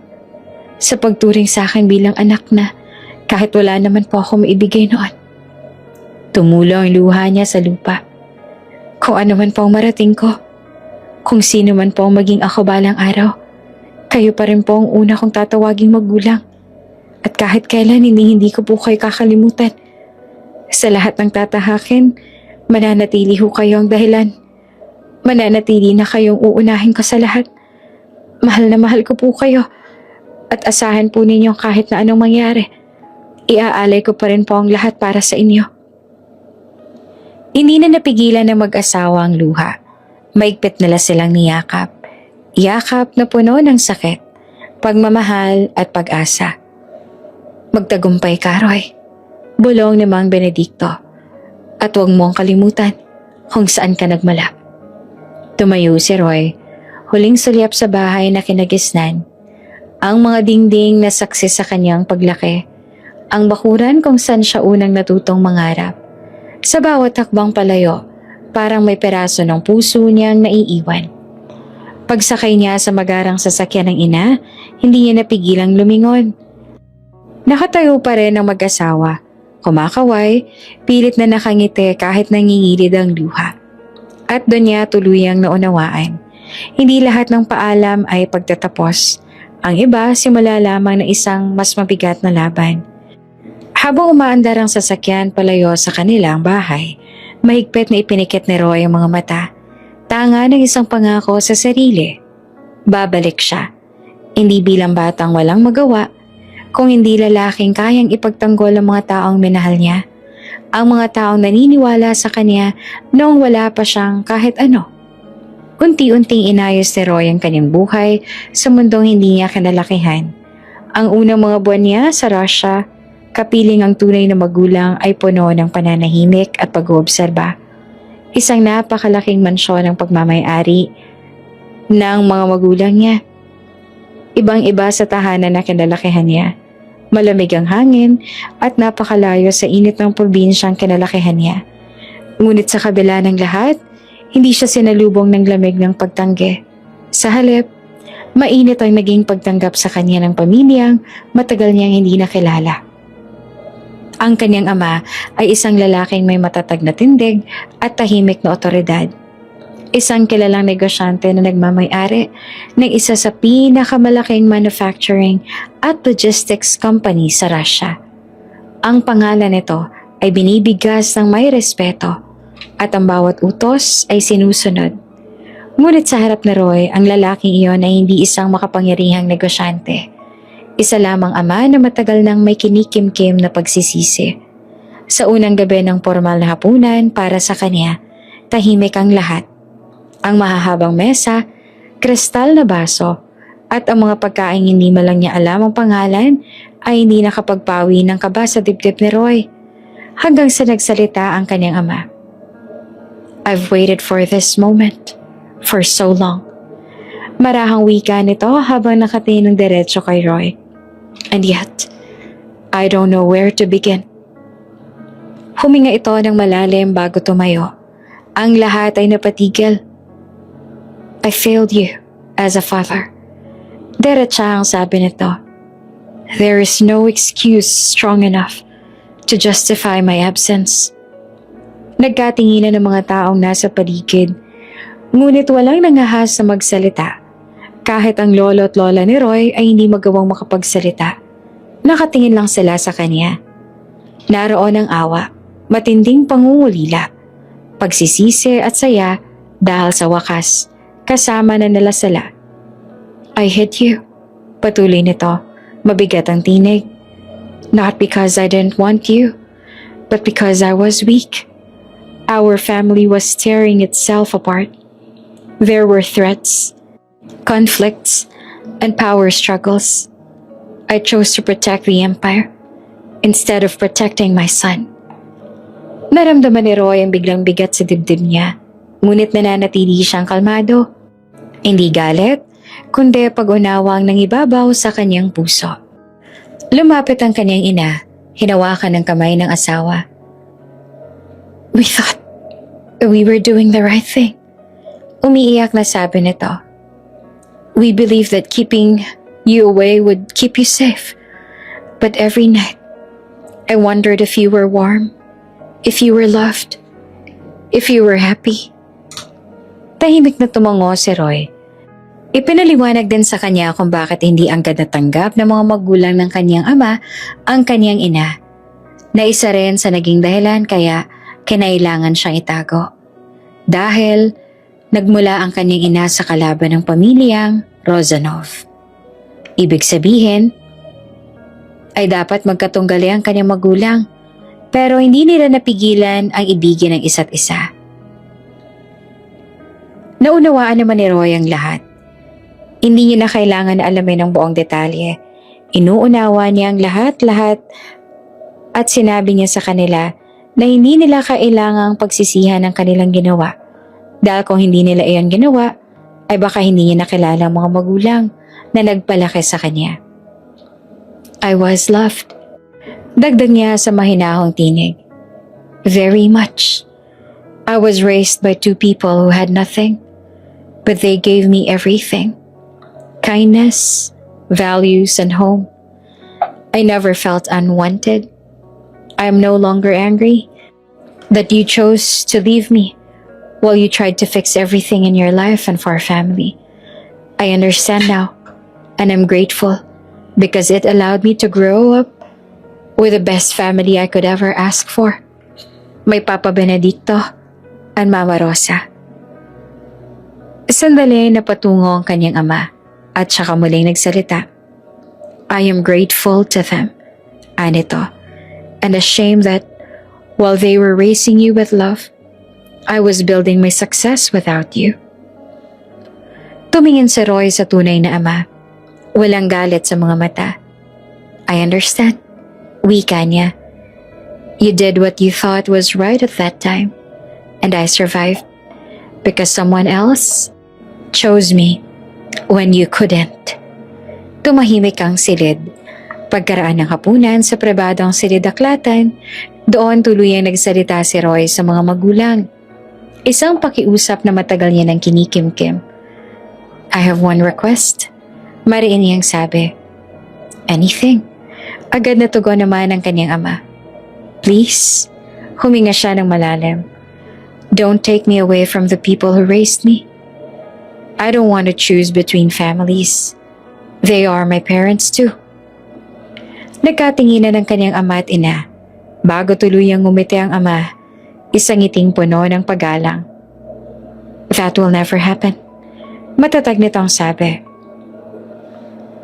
sa pagturing sa akin bilang anak na kahit wala naman po ako maibigay noon. Tumulo ang luha niya sa lupa. Kung ano man po ang marating ko, kung sino man po ang maging ako balang araw, kayo pa rin po ang una kong tatawaging magulang. At kahit kailan hindi ko po kayo kakalimutan. Sa lahat ng tatahakin, mananatili ho kayo ang dahilan. Mananatili na kayong uunahin ko sa lahat. Mahal na mahal ko po kayo. At asahan po ninyo kahit na anong mangyari. Iaalay ko pa rin po ang lahat para sa inyo. Hindi na napigilan ng mag-asawa ang luha. Maigpit nila silang niyakap. Yakap na puno ng sakit, pagmamahal at pag-asa. Magtagumpay ka, Roy. Bulong ni Mang Benedicto. At huwag mong kalimutan kung saan ka nagmula. Tumayo si Roy, huling sulyap sa bahay na kinagisnan. Ang mga dingding na saksi sa kanyang paglaki. Ang bakuran kung saan siya unang natutong mangarap. Sa bawat hakbang palayo, parang may peraso ng puso niyang naiiwan. Pagsakay niya sa magarang sasakyan ng ina, hindi niya napigilang lumingon. Nakatayo pa rin ang mag-asawa, kumakaway, pilit na nakangiti kahit nangingilid ang luha. At doon niya tuluyang naunawaan. Hindi lahat ng paalam ay pagtatapos. Ang iba simula lamang ng isang mas mabigat na laban. Habang umaandar ang sasakyan palayo sa kanilang bahay, mahigpit na ipinikit ni Roy ang mga mata. Tanga ng isang pangako sa sarili. Babalik siya. Hindi bilang batang walang magawa, kung hindi lalaking kayang ipagtanggol ang mga taong minahal niya. Ang mga taong naniniwala sa kanya noong wala pa siyang kahit ano. Unti-unting inayos ni Roy ang kanyang buhay sa mundong hindi niya kinalakihan. Ang unang mga buwan niya sa Russia, kapiling ang tunay na magulang ay puno ng pananahimik at pag-oobserba. Isang napakalaking mansyon ang pagmamay-ari ng mga magulang niya. Ibang-iba sa tahanan na kinalakihan niya. Malamig ang hangin at napakalayo sa init ng probinsyang kinalakihan niya. Ngunit sa kabila ng lahat, hindi siya sinalubong ng lamig ng pagtanggi. Sa halip, mainit ang naging pagtanggap sa kanya ng pamilyang matagal niyang hindi nakilala. Ang kanyang ama ay isang lalaking may matatag na tindig at tahimik na otoridad. Isang kilalang negosyante na nagmamay-ari ng isa sa pinakamalaking manufacturing at logistics company sa Russia. Ang pangalan nito ay binibigkas ng may respeto at ang bawat utos ay sinusunod. Ngunit sa harap ni Roy, ang lalaking iyon ay hindi isang makapangyarihang negosyante. Isa lamang ama na matagal nang may kinikim-kim na pagsisisi. Sa unang gabi ng formal na hapunan para sa kanya, tahimik ang lahat. Ang mahahabang mesa, kristal na baso, at ang mga pagkain hindi malang niya alam ang pangalan ay hindi nakapagpawi ng kaba sa dibdib ni Roy. Hanggang sa nagsalita ang kanyang ama. I've waited for this moment for so long. Marahang wika nito habang nakatingin ng diretso kay Roy. And yet, I don't know where to begin. Huminga ito ng malalim bago tumayo. Ang lahat ay napatigil. I failed you as a father. Diretsahang sabi nito. There is no excuse strong enough to justify my absence. Nagkatinginan ng mga taong nasa paligid, ngunit walang nangahas na magsalita. Kahit ang lolo at lola ni Roy ay hindi magawang makapagsalita. Nakatingin lang sila sa kanya. Naroon ang awa, matinding pangungulila, pagsisisi at saya dahil sa wakas, kasama na nila sila. I hate you. Patuloy nito, mabigat ang tinig. Not because I didn't want you, but because I was weak. Our family was tearing itself apart. There were threats, conflicts, and power struggles. I chose to protect the empire instead of protecting my son. Naramdaman ni Roy ang biglang bigat sa dibdib niya, ngunit nananatili siyang kalmado. Hindi galit, kundi pag-unawang nangibabaw sa kanyang puso. Lumapit ang kanyang ina, hinawakan ng kamay ng asawa. We thought we were doing the right thing. Umiiyak na sabi nito. We believed that keeping you away would keep you safe. But every night, I wondered if you were warm, if you were loved, if you were happy. Tahimik na tumango si Roy. Ipinaliwanag din sa kanya kung bakit hindi agad natanggap ng mga magulang ng kanyang ama ang kanyang ina. Na isa rin sa naging dahilan kaya kinailangan siyang itago. Dahil nagmula ang kanyang ina sa kalaban ng pamilyang Rozanov. Ibig sabihin, ay dapat magkatunggali ang kanyang magulang, pero hindi nila napigilan ang ibigin ng isa't isa. Naunawaan naman ni Roy ang lahat. Hindi niya na kailangan na alamin ang buong detalye. Inuunawa niya ang lahat-lahat at sinabi niya sa kanila na hindi nila kailangang pagsisihan ang kanilang ginawa. Dahil kung hindi nila iyon ginawa, ay baka hindi niya nakilala ang mga magulang na nagpalaki sa kanya. I was loved. Dagdag niya sa mahinahong tinig. Very much. I was raised by two people who had nothing, but they gave me everything. Kindness, values, and home. I never felt unwanted. I am no longer angry that you chose to leave me while you tried to fix everything in your life and for our family. I understand now, and I'm grateful because it allowed me to grow up with the best family I could ever ask for. My Papa Benedicto and Mama Rosa. Sandali na patungo ang kanyang ama at saka muling nagsalita. I am grateful to them, Anito, and ashamed that while they were raising you with love, I was building my success without you. Tumingin si Roy sa tunay na ama. Walang galit sa mga mata. I understand. Wika niya. You did what you thought was right at that time, and I survived because someone else chose me when you couldn't. Tumahimik ang silid. Pagkaraan ng hapunan sa pribadong silid-aklatan, doon tuluyang nagsalita si Roy sa mga magulang. Isang pakiusap na matagal niya nang kinikimkim. I have one request. Mariin niyang sabi. Anything? Agad na tugon naman ang kanyang ama. Please, huminga siya ng malalim. Don't take me away from the people who raised me. I don't want to choose between families. They are my parents too. Nagkatinginan ng kanyang ama at ina. Bago tuluyang ngumiti ang ama, isang ngiting puno ng paggalang. That will never happen. Matatag nitong sabi.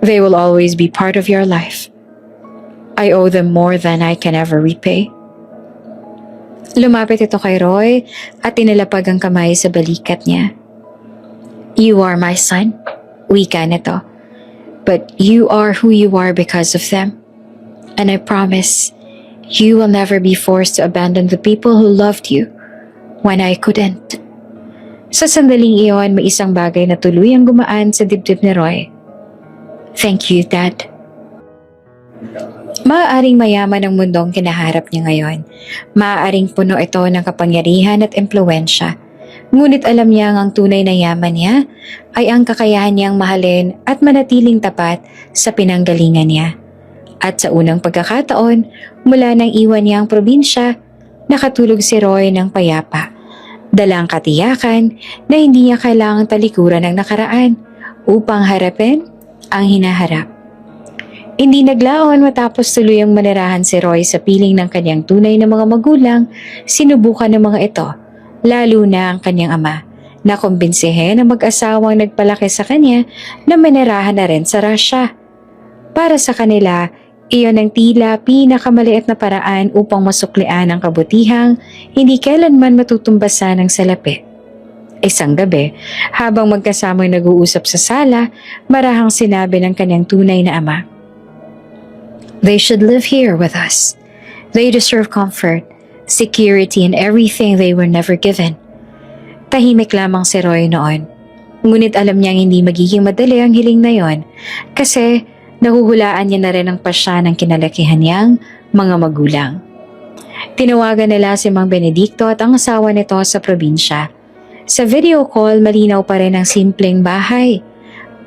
They will always be part of your life. I owe them more than I can ever repay. Lumapit ito kay Roy at tinalapag ang kamay sa balikat niya. You are my son, wika nito. But you are who you are because of them. And I promise, you will never be forced to abandon the people who loved you when I couldn't. Sa sandaling iyon, may isang bagay na tuluyang gumaan sa dibdib ni Roy. Thank you, Dad. Maaaring mayaman ang mundong kinaharap niya ngayon. Maaaring puno ito ng kapangyarihan at impluwensya. Ngunit alam niya ang tunay na yaman niya ay ang kakayahan niyang mahalin at manatiling tapat sa pinanggalingan niya. At sa unang pagkakataon, mula nang iwan niya ang probinsya, nakatulog si Roy ng payapa. Dalang katiyakan na hindi niya kailangang talikuran ng nakaraan upang harapin ang hinaharap. Hindi naglaon matapos tuluyang manirahan si Roy sa piling ng kanyang tunay na mga magulang, sinubukan ng mga ito, lalo na ang kanyang ama, na kumbinsihin ang mag-asawang nagpalaki sa kanya na manirahan na rin sa Russia. Para sa kanila, iyon ang tila pinakamaliit na paraan upang masuklian ang kabutihang hindi kailanman matutumbasan ng salapi. Isang gabi, habang magkasamang nag-uusap sa sala, marahang sinabi ng kanyang tunay na ama, "They should live here with us. They deserve comfort, security, and everything they were never given." Tahimik lamang si Roy noon. Ngunit alam niyang hindi magiging madali ang hiling na yon kasi nahuhulaan niya na rin ang pasya ng kinalakihan niyang mga magulang. Tinawagan nila si Mang Benedicto at ang asawa nito sa probinsya. Sa video call, malinaw pa rin ang simpleng bahay.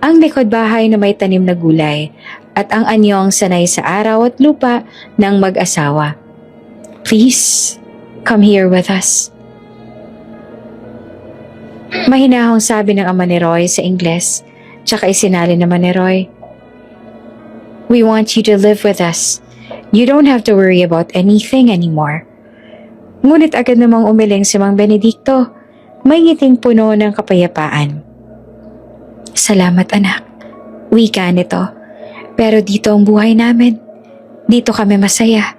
Ang likod bahay na may tanim na gulay at ang anyong sanay sa araw at lupa ng mag-asawa. "Please, come here with us." Mahinahong sabi ng ama ni Roy sa Ingles, tsaka isinali naman ni Roy, "We want you to live with us. You don't have to worry about anything anymore." Ngunit agad namang umiling si Mang Benedicto, may ngiting puno ng kapayapaan. "Salamat anak, wika nito. Pero dito ang buhay namin. Dito kami masaya.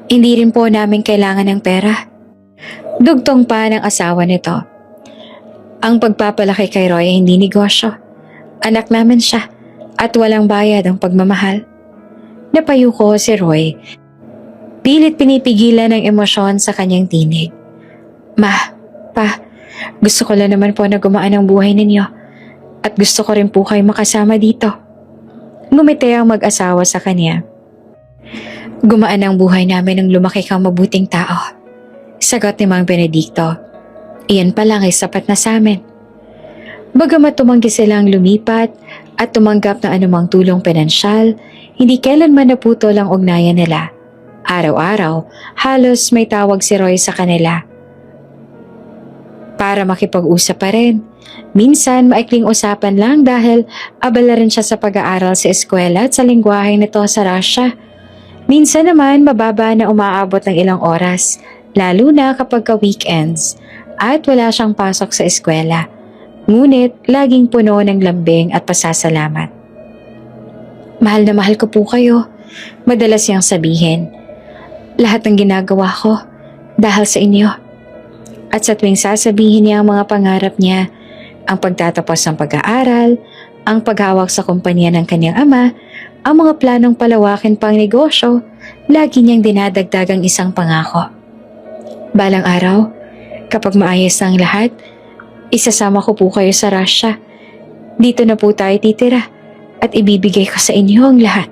Hindi rin po namin kailangan ng pera." Dugtong pa ng asawa nito. Ang pagpapalaki kay Roy ay hindi negosyo. Anak namin siya at walang bayad ang pagmamahal. Napayuko si Roy. Pilit pinipigilan ng emosyon sa kanyang tinig. "Ma, pa, gusto ko lang naman po na gumaan ang buhay ninyo. At gusto ko rin po kayo makasama dito." Ngumiti ang mag-asawa sa kanya. "Gumaan ang buhay namin nang lumaki kang mabuting tao," sagot ni Mang Benedicto. "Iyan pa lang ay sapat na sa amin." Bagamat tumanggi silang lumipat at tumanggap ng anumang tulong pinansyal, hindi kailanman naputol ang ugnayan nila. Araw-araw, halos may tawag si Roy sa kanila para makipag-usap pa rin. Minsan, maikling usapan lang dahil abala rin siya sa pag-aaral sa eskwela at sa lingwahe nito sa Russia. Minsan naman, mababa na umaabot ng ilang oras, lalo na kapag ka-weekends at wala siyang pasok sa eskwela. Ngunit, laging puno ng lambing at pasasalamat. "Mahal na mahal ko po kayo," madalas niyang sabihin. "Lahat ng ginagawa ko dahil sa inyo." At sa tuwing sasabihin niya ang mga pangarap niya, ang pagtatapos ng pag-aaral, ang paghawak sa kumpanya ng kanyang ama, ang mga planong palawakin pang negosyo, lagi niyang dinadagdag ang isang pangako. "Balang araw, kapag maayos na ang lahat, isasama ko po kayo sa Russia. Dito na po tayo titira at ibibigay ko sa inyo ang lahat."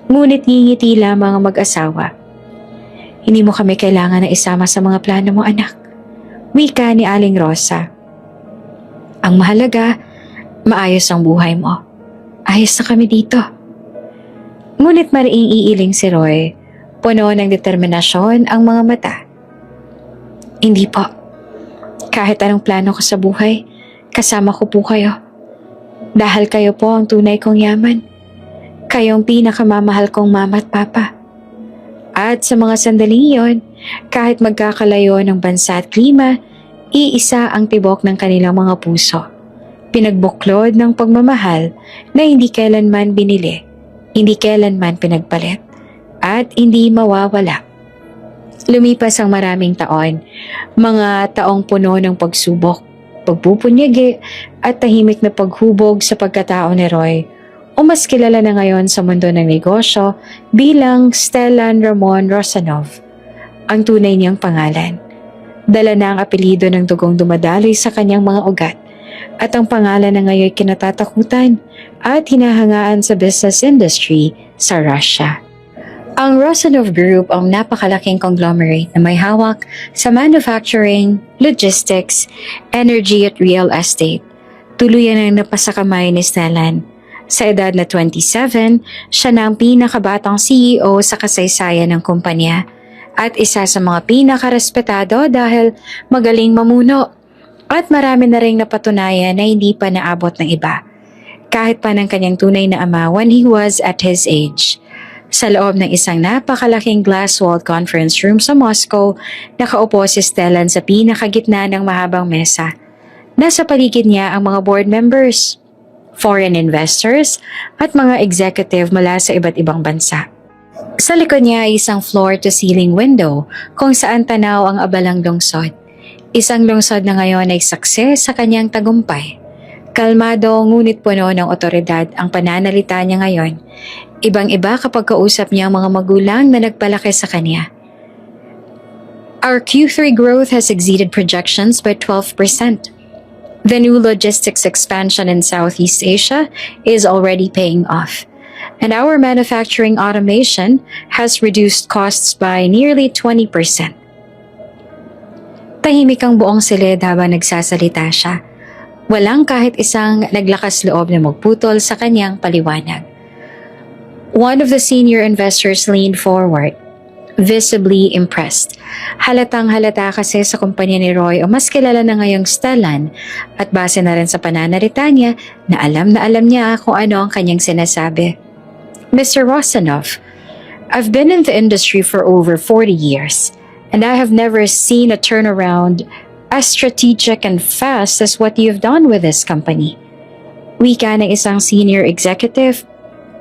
Ngunit ngingiti lamang ang mag-asawa. "Hindi mo kami kailangan na isama sa mga plano mo, anak," wika ni Aling Rosa. "Ang mahalaga, maayos ang buhay mo. Ayos na kami dito." Ngunit mariing iiling si Roy, puno ng determinasyon ang mga mata. "Hindi po. Kahit anong plano ko sa buhay, kasama ko po kayo. Dahil kayo po ang tunay kong yaman. Kayong pinakamamahal kong mama at papa." At sa mga sandaling iyon, kahit magkakalayo ng bansa at klima, iisa ang tibok ng kanilang mga puso. Pinagbuklod ng pagmamahal na hindi kailanman binili, hindi kailanman pinagpalit, at hindi mawawala. Lumipas ang maraming taon, mga taong puno ng pagsubok, pagpupunyagi at tahimik na paghubog sa pagkatao ni Roy, o mas kilala na ngayon sa mundo ng negosyo bilang Stellan Ramon Rosanov, ang tunay niyang pangalan. Dala na ang apelyido ng dugong dumadaloy sa kanyang mga ugat, at ang pangalan na ngayon kinatatakutan at hinahangaan sa business industry sa Russia. Ang Rosanov Group ang napakalaking conglomerate na may hawak sa manufacturing, logistics, energy at real estate. Tuluyan ang napasakamay ni Stellan. Sa edad na 27, siya na ang pinakabatang CEO sa kasaysayan ng kumpanya at isa sa mga pinakarespetado dahil magaling mamuno at marami na ring napatunayan na hindi pa naabot ng iba. Kahit pa ng kanyang tunay na ama when he was at his age. Sa loob ng isang napakalaking glass-walled conference room sa Moscow, nakaupo si Stellan sa pinakagitna ng mahabang mesa. Nasa paligid niya ang mga board members, foreign investors, at mga executive mula sa iba't ibang bansa. Sa likod niya ay isang floor-to-ceiling window kung saan tanaw ang abalang lungsod. Isang lungsod na ngayon ay saksi sa kanyang tagumpay. Kalmado ngunit puno ng otoridad ang pananalita niya ngayon. Ibang-iba kapag kausap niya ang mga magulang na nagpalaki sa kanya. Our Q3 growth has exceeded projections by 12%. The new logistics expansion in Southeast Asia is already paying off. And our manufacturing automation has reduced costs by nearly 20%. Tahimik ang buong silid habang nagsasalita siya. Walang kahit isang naglakas loob na magputol sa kanyang paliwanag. One of the senior investors leaned forward, visibly impressed. Halatang halata kasi sa kumpanya ni Roy o mas kilala na ngayong Stellan at base na rin sa pananalita niya na alam niya kung ano ang kanyang sinasabi. Mr. Rosanov, I've been in the industry for over 40 years and I have never seen a turnaround as strategic and fast as what you've done with this company. Wika ng isang senior executive,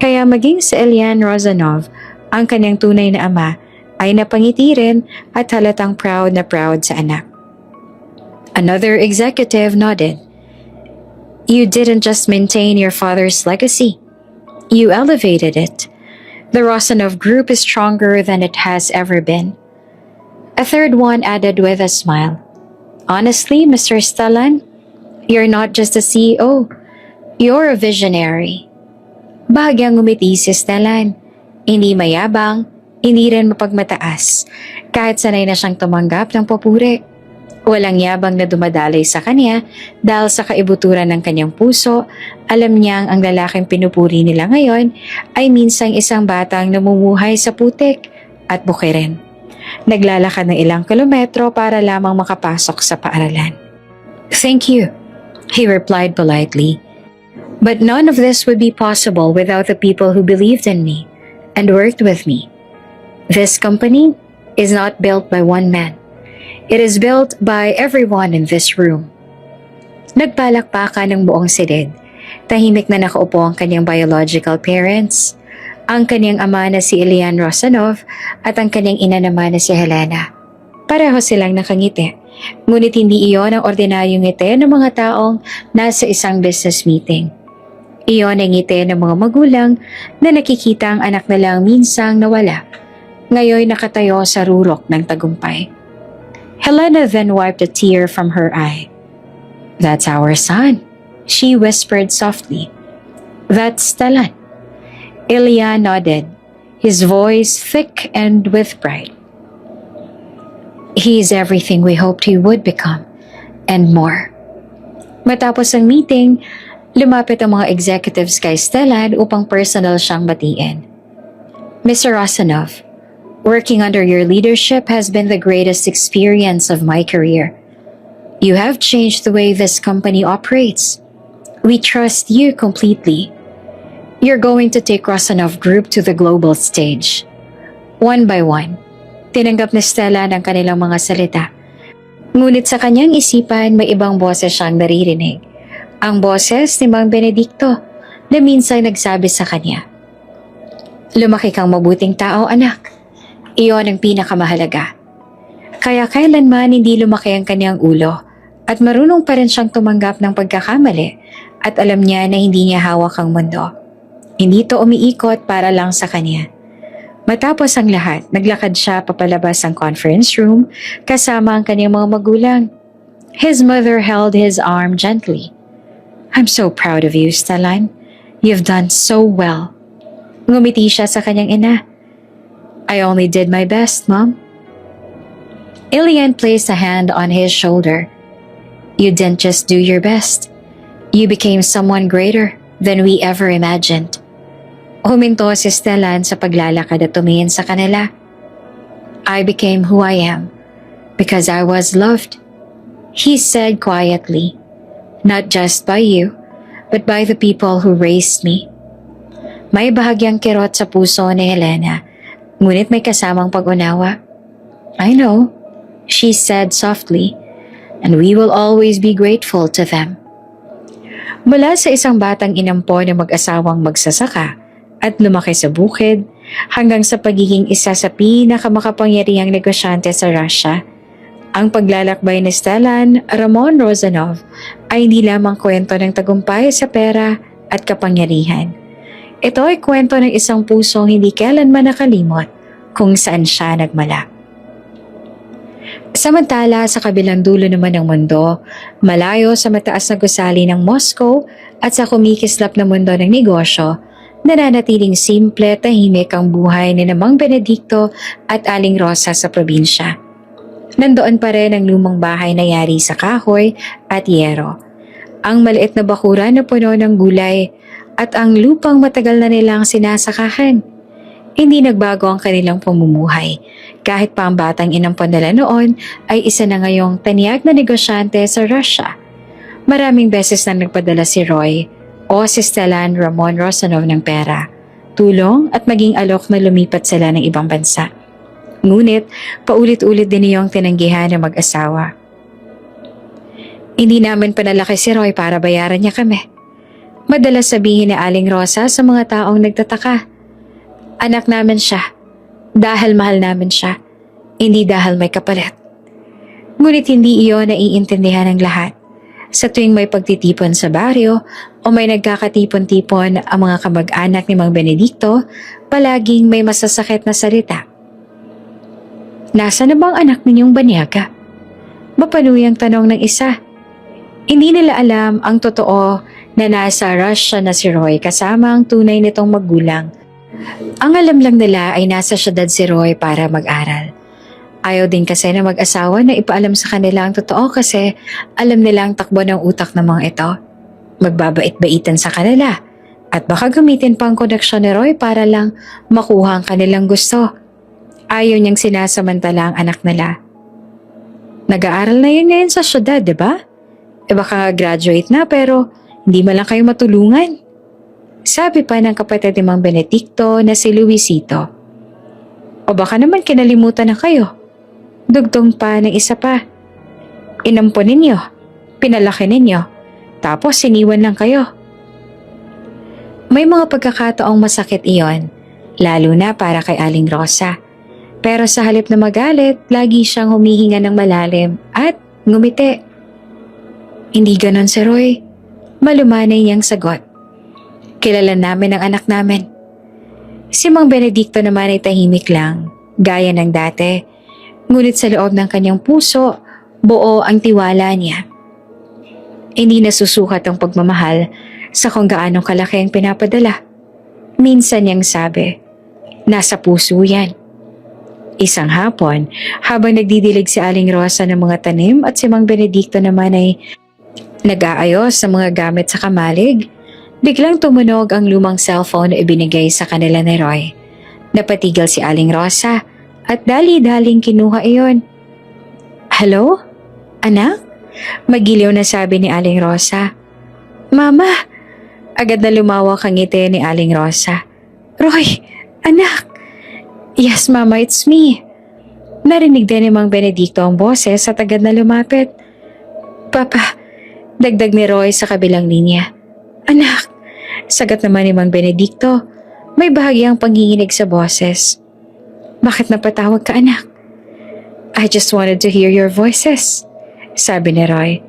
kaya maging si Elian Rosanov, ang kanyang tunay na ama, ay napangiti rin at halatang proud na proud sa anak. Another executive nodded. You didn't just maintain your father's legacy. You elevated it. The Rosanov Group is stronger than it has ever been. A third one added with a smile. Honestly, Mr. Stellan, you're not just a CEO. You're a visionary. Bahagyang ngumiti si Stellan. Hindi mayabang, hindi rin mapagmataas. Kahit sanay na siyang tumanggap ng papuri. Walang yabang na dumadaloy sa kanya dahil sa kaibuturan ng kanyang puso, alam niyang ang lalaking pinupuri nila ngayon ay minsang isang batang namumuhay sa putik at bukirin. Naglalakad ng ilang kilometro para lamang makapasok sa paaralan. Thank you, he replied politely. But none of this would be possible without the people who believed in me and worked with me. This company is not built by one man. It is built by everyone in this room. Nagpalakpakan ng buong silid. Tahimik na nakaupo ang kanyang biological parents, ang kanyang ama na si Elian Rosanov at ang kanyang ina naman na si Helena. Pareho silang nakangiti, ngunit hindi iyon ang ordinaryong ngiti ng mga taong nasa isang business meeting. Iyon ang ngiti ng mga magulang na nakikita ang anak nilang minsang nawala. Ngayon nakatayo sa rurok ng tagumpay. Helena then wiped a tear from her eye. That's our son, she whispered softly. That's Stellan. Ilya nodded, his voice thick and with pride. He is everything we hoped he would become, and more. Matapos ang meeting, lumapit ang mga executives kay Stellan upang personal siyang batiin. Mr. Rosanov, working under your leadership has been the greatest experience of my career. You have changed the way this company operates. We trust you completely. You're going to take Rosanov Group to the global stage. One by one, tinanggap ni Stellan ang kanilang mga salita. Ngunit sa kanyang isipan, may ibang boses siyang naririnig. Ang boses ni Mang Benedicto na minsan nagsabi sa kanya, lumaki kang mabuting tao, anak. Iyon ang pinakamahalaga. Kaya kailanman hindi lumaki ang kanyang ulo at marunong pa rin siyang tumanggap ng pagkakamali at alam niya na hindi niya hawak ang mundo. Hindi to umiikot para lang sa kanya. Matapos ang lahat, naglakad siya papalabas ng conference room kasama ang kanyang mga magulang. His mother held his arm gently. I'm so proud of you, Stellan. You've done so well. Ngumiti siya sa kanyang ina. I only did my best, Mom. Ilian placed a hand on his shoulder. You didn't just do your best. You became someone greater than we ever imagined. Huminto si Stellan sa paglalakad at tumingin sa kanila. I became who I am because I was loved, he said quietly. Not just by you, but by the people who raised me. May bahagyang kirot sa puso ni Helena, ngunit may kasamang pag-unawa. I know, she said softly, and we will always be grateful to them. Mula sa isang batang inampon na mag-asawang magsasaka at lumaki sa bukid, hanggang sa pagiging isa sa pinakamakapangyarihang negosyante sa Russia, ang paglalakbay ni Stellan Ramon Rozanov ay hindi lamang kwento ng tagumpay sa pera at kapangyarihan. Ito ay kwento ng isang pusong hindi kailanman nakalimot kung saan siya nagmula. Samantala sa kabilang dulo naman ng mundo, malayo sa mataas na gusali ng Moscow at sa kumikislap na mundo ng negosyo, nananatiling simple, tahimik ang buhay ni Mang Benedicto at Aling Rosa sa probinsya. Nandoon pa rin ang lumang bahay na yari sa kahoy at yero. Ang maliit na bakuran na puno ng gulay at ang lupang matagal na nilang sinasakahan. Hindi nagbago ang kanilang pamumuhay. Kahit pa ang batang inampon nila noon ay isa na ngayong tanyag na negosyante sa Russia. Maraming beses na nagpadala si Roy o si Stellan Ramon Rozanov ng pera, tulong at maging alok na lumipat sila ng ibang bansa. Ngunit, paulit-ulit din niyong tinanggihan ng mag-asawa. Hindi namin panalaki si Roy para bayaran niya kami. Madalas sabihin ni Aling Rosa sa mga taong nagtataka. Anak namin siya. Dahil mahal namin siya. Hindi dahil may kapalit. Ngunit hindi iyon naiintindihan ng lahat. Sa tuwing may pagtitipon sa baryo o may nagkakatipon-tipon ang mga kamag-anak ni Mang Benedicto, palaging may masasakit na salita. Nasaan na bang anak ninyong banyaga? Mapanuyang tanong ng isa. Hindi nila alam ang totoo na nasa Russia na si Roy kasama ang tunay nitong magulang. Ang alam lang nila ay nasa syudad si Roy para mag-aral. Ayaw din kasi na mag-asawa na ipaalam sa kanila ang totoo kasi alam nila ang takbo ng utak ng mga ito. Magbabait-baitan sa kanila at baka gamitin pa ang koneksyon ni Roy para lang makuha ang kanilang gusto. Ayaw niyang sinasamantala ang anak nila. Nag-aaral na yun ngayon sa syudad, di ba? E baka graduate na pero hindi man lang kayo matulungan. Sabi pa ng kapatid ni Mang Benedicto na si Luisito. O baka naman kinalimutan na kayo. Dugtong pa ng isa pa. Inampon ninyo, pinalaki ninyo, tapos siniwan lang kayo. May mga pagkakataong masakit iyon, lalo na para kay Aling Rosa. Pero sa halip na magalit, lagi siyang humihinga ng malalim at ngumiti. Hindi ganon si Roy. Malumanay niyang sagot. Kilala namin ang anak namin. Si Mang Benedicto naman ay tahimik lang, gaya ng dati. Ngunit sa loob ng kanyang puso, buo ang tiwala niya. Hindi nasusukat ang pagmamahal sa kung gaano kalaki ang pinapadala. Minsan niyang sabi, nasa puso yan. Isang hapon, habang nagdidilig si Aling Rosa ng mga tanim at si Mang Benedicto naman ay nag-aayos sa mga gamit sa kamalig, biglang tumunog ang lumang cellphone na ibinigay sa kanila ni Roy. Napatigil si Aling Rosa at dali-daling kinuha iyon. Hello? Anak? Magiliw na sabi ni Aling Rosa. Mama! Agad na lumawak ang ngiti ni Aling Rosa. Roy! Anak! Yes, Mama, it's me. Narinig din ni Mang Benedicto ang boses at agad na lumapit. Papa, dagdag ni Roy sa kabilang linya. Anak, sagat naman ni Mang Benedicto, may bahagyang panginginig sa boses. Bakit napatawag ka, anak? I just wanted to hear your voices, sabi ni Roy.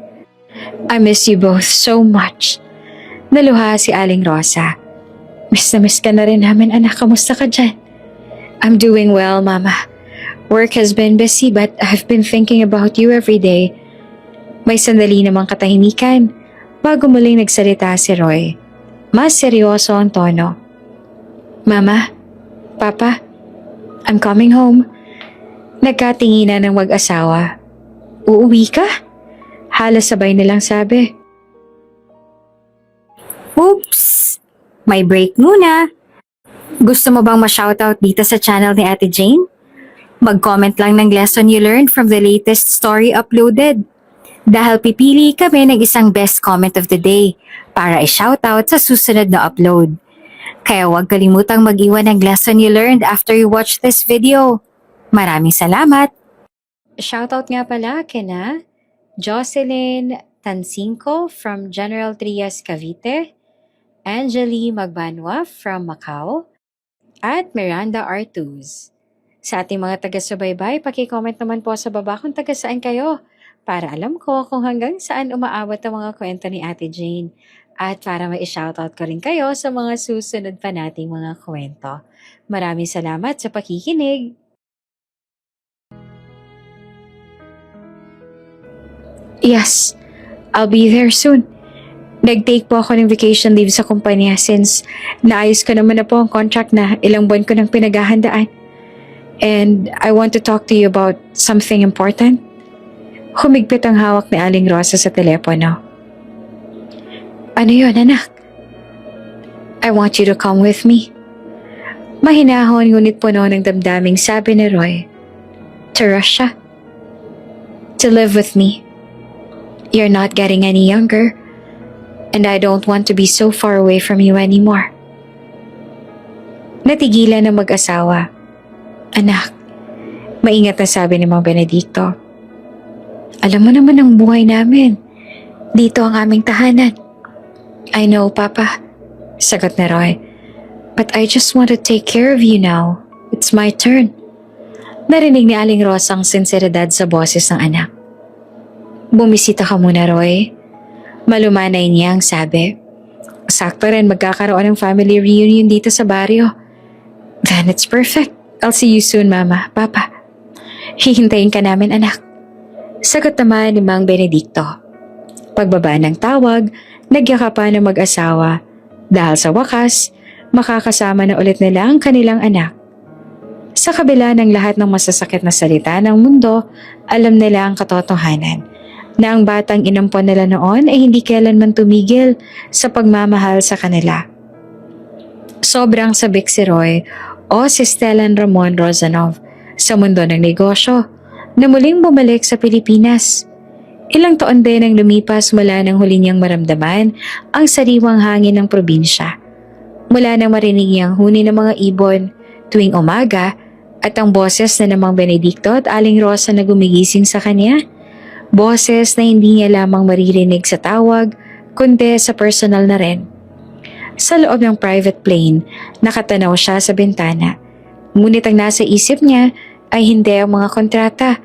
I miss you both so much. Naluha si Aling Rosa. Miss na miss ka na rin namin, anak. Kamusta ka dyan? I'm doing well, Mama. Work has been busy but I've been thinking about you every day. May sandali namang katahimikan. Bago muling nagsalita si Roy, mas seryoso ang tono. Mama, Papa, I'm coming home. Nagkatinginan ng mag-asawa. Uuwi ka? Halos sabay nilang sabi. Oops! May break muna. Gusto mo bang ma-shoutout dito sa channel ni Ate Jane? Mag-comment lang ng lesson you learned from the latest story uploaded. Dahil pipili kami ng isang best comment of the day para i-shoutout sa susunod na upload. Kaya huwag kalimutang mag-iwan ng lesson you learned after you watch this video. Maraming salamat! Shoutout nga pala kina Jocelyn Tansinko from General Trias, Cavite, Angeli Magbanwa from Macau, at Miranda Artuz. Sa ating mga taga-subaybay, paki-comment naman po sa baba kung taga saan kayo para alam ko kung hanggang saan umaabot ang mga kwento ni Ate Jane at para mai-shoutout ko rin kayo sa mga susunod pa nating mga kwento. Maraming salamat sa pakikinig! Yes, I'll be there soon. Nag-take po ako ng vacation leave sa kumpanya since naayos ko naman na po ang contract na ilang buwan ko nang pinaghahandaan. And I want to talk to you about something important. Humigpit ang hawak ni Aling Rosa sa telepono. Ano yun, anak? I want you to come with me. Mahinahon ngunit puno ng damdaming sabi ni Roy. To Russia. To live with me. You're not getting any younger. And I don't want to be so far away from you anymore. Natigilan ng mag-asawa. Anak, maingat na sabi ni Mang Benedicto. Alam mo naman ang buhay namin. Dito ang aming tahanan. I know, Papa. Sagot ni Roy. But I just want to take care of you now. It's my turn. Narinig ni Aling Rosa ang sinseridad sa boses ng anak. Bumisita ka muna, Roy. Malumanay niya ang sabi. Sakto rin magkakaroon ng family reunion dito sa baryo. Then it's perfect. I'll see you soon, Mama, Papa. Hihintayin ka namin, anak. Sagot naman ni Mang Benedicto. Pagbaba ng tawag, nagyakapan ng mag-asawa. Dahil sa wakas, makakasama na ulit nila ang kanilang anak. Sa kabila ng lahat ng masasakit na salita ng mundo, alam nila ang katotohanan na ang batang inampon nila noon ay hindi kailanman tumigil sa pagmamahal sa kanila. Sobrang sabik si Roy o si Stellan Ramon Rozanov sa mundo ng negosyo na muling bumalik sa Pilipinas. Ilang taon din ang lumipas mula nang huli niyang maramdaman ang sariwang hangin ng probinsya. Mula nang marinig niyang huni ng mga ibon tuwing umaga at ang boses na namang Benedicto at Aling Rosa na gumigising sa kanya. Boses na hindi niya lamang maririnig sa tawag, kundi sa personal na rin. Sa loob ng private plane, nakatanaw siya sa bintana. Ngunit ang nasa isip niya ay hindi ang mga kontrata.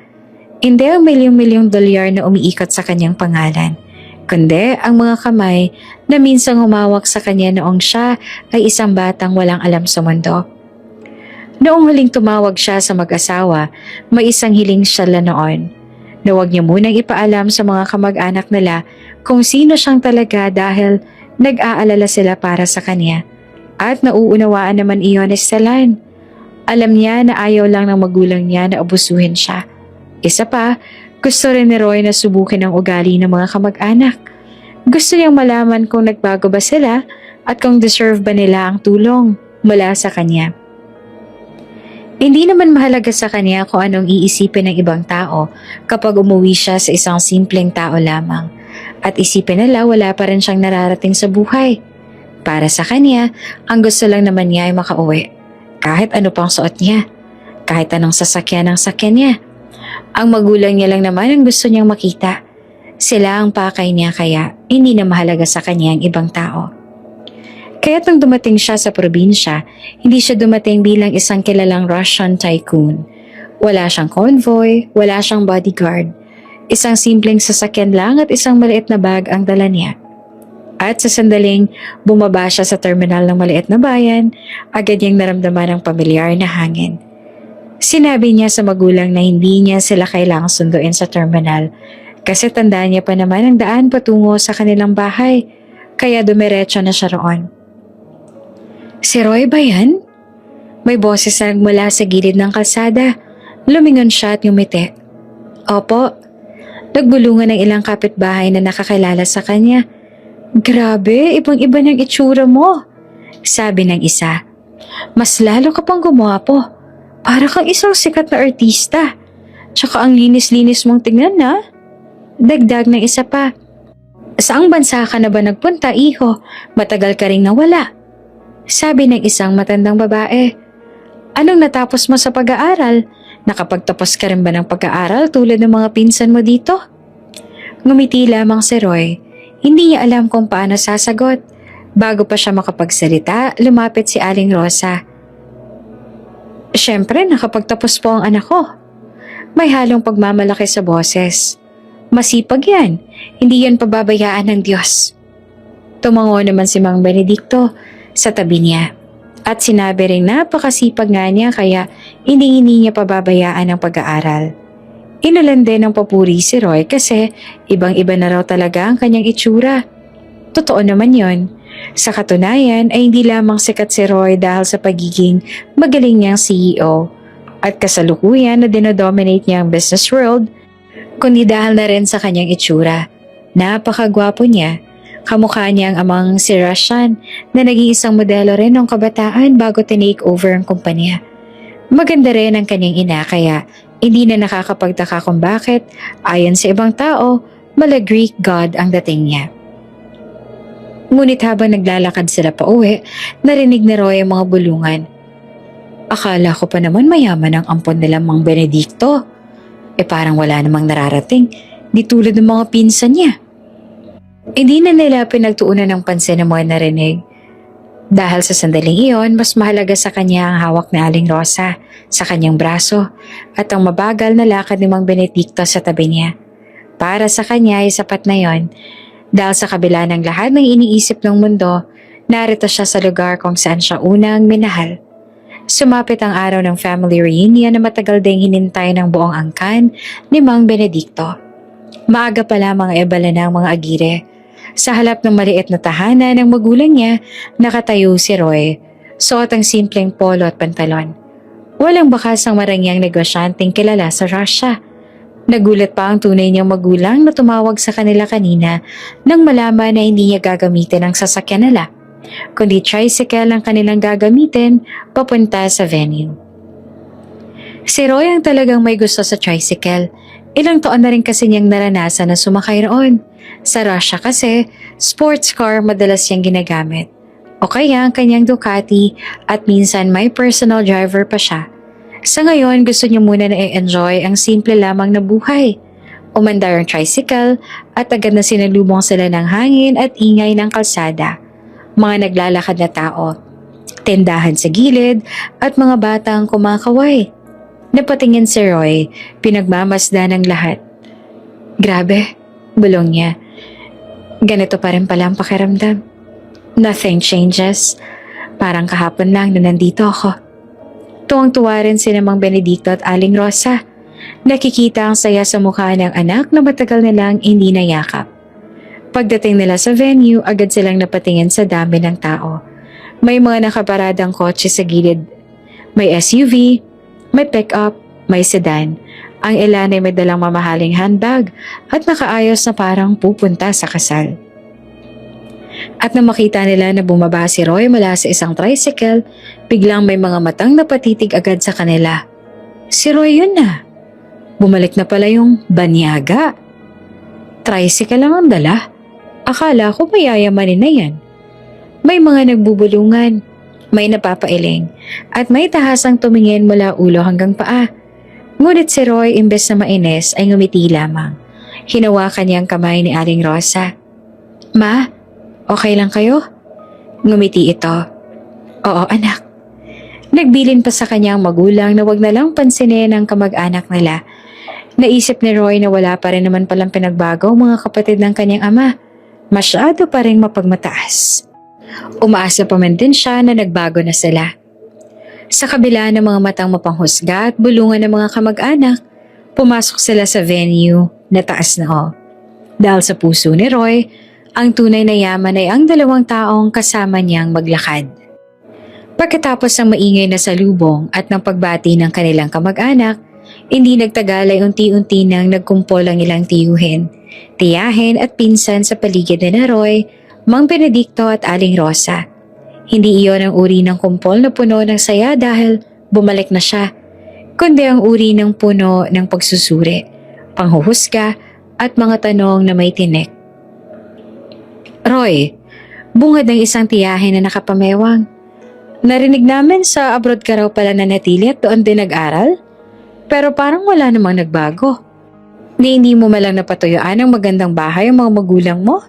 Hindi ang milyong-milyong dolyar na umiikot sa kanyang pangalan, kundi ang mga kamay na minsang humawak sa kanya noong siya ay isang batang walang alam sa mundo. Noong huling tumawag siya sa mag-asawa, may isang hiling siya noon. Na huwag niya munang ipaalam sa mga kamag-anak nila kung sino siyang talaga dahil nag-aalala sila para sa kanya. At nauunawaan naman iyon ni Stellan. Alam niya na ayaw lang ng magulang niya na abusuhin siya. Isa pa, gusto rin ni Roy na subukin ang ugali ng mga kamag-anak. Gusto niyang malaman kung nagbago ba sila at kung deserve ba nila ang tulong mula sa kanya. Hindi naman mahalaga sa kanya kung anong iisipin ng ibang tao kapag umuwi siya sa isang simpleng tao lamang at isipin nila wala pa rin siyang nararating sa buhay. Para sa kanya, ang gusto lang naman niya ay makauwi. Kahit ano pang suot niya, kahit anong sasakyan ang sakyan niya. Ang magulang niya lang naman ang gusto niyang makita. Sila ang pakay niya kaya hindi na mahalaga sa kanya ang ibang tao. Kaya't nang dumating siya sa probinsya, hindi siya dumating bilang isang kilalang Russian tycoon. Wala siyang convoy, wala siyang bodyguard. Isang simpleng sasakyan lang at isang maliit na bag ang dala niya. At sa sandaling bumaba siya sa terminal ng maliit na bayan, agad niyang naramdaman ang pamilyar na hangin. Sinabi niya sa magulang na hindi niya sila kailangang sunduin sa terminal Kasi tandaan niya pa naman ang daan patungo sa kanilang bahay, kaya dumiretso na siya roon. Si Roy ba yan? May boses na mula sa gilid ng kalsada. Lumingon siya at ngumiti. Opo. Nagbulungan ng ilang kapitbahay na nakakilala sa kanya. Grabe, ibang-iba niyang itsura mo, sabi ng isa. Mas lalo ka pang gumwapo. Para kang isang sikat na artista. Tsaka ang linis-linis mong tingnan na. Dagdag ng isa pa. Saang bansa ka na ba nagpunta, iho? Matagal ka ring nawala. Sabi ng isang matandang babae. Anong natapos mo sa pag-aaral? Nakapagtapos ka rin ba ng pag-aaral tulad ng mga pinsan mo dito? Ngumiti lamang si Roy. Hindi niya alam kung paano sasagot. Bago pa siya makapagsalita, lumapit si Aling Rosa. Siyempre, nakapagtapos po ang anak ko. May halong pagmamalaki sa boses. Masipag yan. Hindi yan pababayaan ng Diyos. Tumango naman si Mang Benedicto sa tabi niya. At sinabi rin napakasipag nga niya kaya hindi niya pababayaan ang pag-aaral. Inulan din ng papuri si Roy kasi ibang-iba na raw talaga ang kanyang itsura. Totoo naman yon. Sa katunayan ay hindi lamang sikat si Roy dahil sa pagiging magaling niyang CEO at kasalukuyan na dinodominate niya ang business world, kundi dahil na rin sa kanyang itsura. Napakagwapo niya. Kamukha niya ang amang si Rashan na naging isang modelo rin ng kabataan bago tinake over ang kumpanya. Maganda rin ang kanyang ina kaya hindi na nakakapagtaka kung bakit ayon sa ibang tao, mala Greek god ang dating niya. Ngunit habang naglalakad sila pa uwi, narinig ni Roy ang mga bulungan. Akala ko pa naman mayaman ang ampon nila Mang Benedicto. Parang wala namang nararating, di tulad ng mga pinsan niya. Hindi na nila pinagtuunan ng pansin ang mga narinig. Dahil sa sandaling iyon, mas mahalaga sa kanya ang hawak ni Aling Rosa sa kanyang braso at ang mabagal na lakad ni Mang Benedicto sa tabi niya. Para sa kanya ay sapat na yon. Dahil sa kabila ng lahat ng iniisip ng mundo, narito siya sa lugar kung saan siya unang minahal. Sumapit ang araw ng family reunion na matagal ding hinintay ng buong angkan ni Mang Benedicto. Maaga pala mga ebala ng mga agire. Sa halap ng maliit na tahanan ng magulang niya, nakatayo si Roy, suot ang simpleng polo at pantalon. Walang bakas ang marangyang negosyanteng kilala sa Russia. Nagulat pa ang tunay niyang magulang na tumawag sa kanila kanina nang malaman na hindi niya gagamitin ang sasakyan nila, kundi tricycle ang kanilang gagamitin papunta sa venue. Si Roy ang talagang may gusto sa tricycle. Ilang taon na rin kasi niyang naranasan na sumakay roon. Sa Russia kasi, sports car madalas siyang ginagamit. O kaya ang kanyang Ducati at minsan may personal driver pa siya. Sa ngayon, gusto niya muna na i-enjoy ang simple lamang na buhay. Umandar ang tricycle at agad na sinalubong sila ng hangin at ingay ng kalsada. Mga naglalakad na tao, tindahan sa gilid at mga batang kumakaway. Napatingin si Roy, pinagmamasdan ng lahat. Grabe, bulong niya. Ganito pa rin pala ang pakiramdam. Nothing changes. Parang kahapon lang na nandito ako. Tuwang-tuwa rin si Mang Benedicto at Aling Rosa. Nakikita ang saya sa mukha ng anak na matagal nilang hindi nayakap. Pagdating nila sa venue, agad silang napatingin sa dami ng tao. May mga nakaparadang kotse sa gilid. May SUV, may pick-up, may sedan. Ang ilan ay may dalang mamahaling handbag at nakaayos na parang pupunta sa kasal. At nang makita nila na bumaba si Roy mula sa isang tricycle, biglang may mga matang napatitig agad sa kanila. Si Roy yun na. Bumalik na pala yung banyaga. Tricycle lang ang dala. Akala ko mayayamanin na yan. May mga nagbubulungan, may napapailing, at may tahasang tumingin mula ulo hanggang paa. Ngunit si Roy imbes na mainis ay ngumiti lamang. Hinawakan niya ang kamay ni Aling Rosa. Ma, okay lang kayo? Ngumiti ito. Oo anak. Nagbilin pa sa kanyang magulang na wag na lang pansinin ang kamag-anak nila. Naisip ni Roy na wala pa rin naman palang pinagbago mga kapatid ng kanyang ama. Masyado pa rin mapagmataas. Umaasa pa man din siya na nagbago na sila. Sa kabila ng mga matang mapanghusga at bulungan ng mga kamag-anak, Pumasok sila sa venue na taas na o. Dahil sa puso ni Roy, ang tunay na yaman ay ang dalawang taong kasama niyang maglakad. Pagkatapos ng maingay na salubong at ng pagbati ng kanilang kamag-anak, hindi nagtagal ay unti-unti nang nagkumpol ang ilang tiyuhin, tiyahin at pinsan sa paligid ni Roy, Mang Benedicto at Aling Rosa. Hindi iyon ang uri ng kumpol na puno ng saya dahil bumalik na siya, kundi ang uri ng puno ng pagsusuri, panghuhusga at mga tanong na may tinik. Roy, bungad ng isang tiyahin na nakapamewang. Narinig namin sa abroad ka raw pala nanatili at doon din nag-aral? Pero parang wala namang nagbago. Hindi mo malang napatuyuan ang magandang bahay ang mga magulang mo?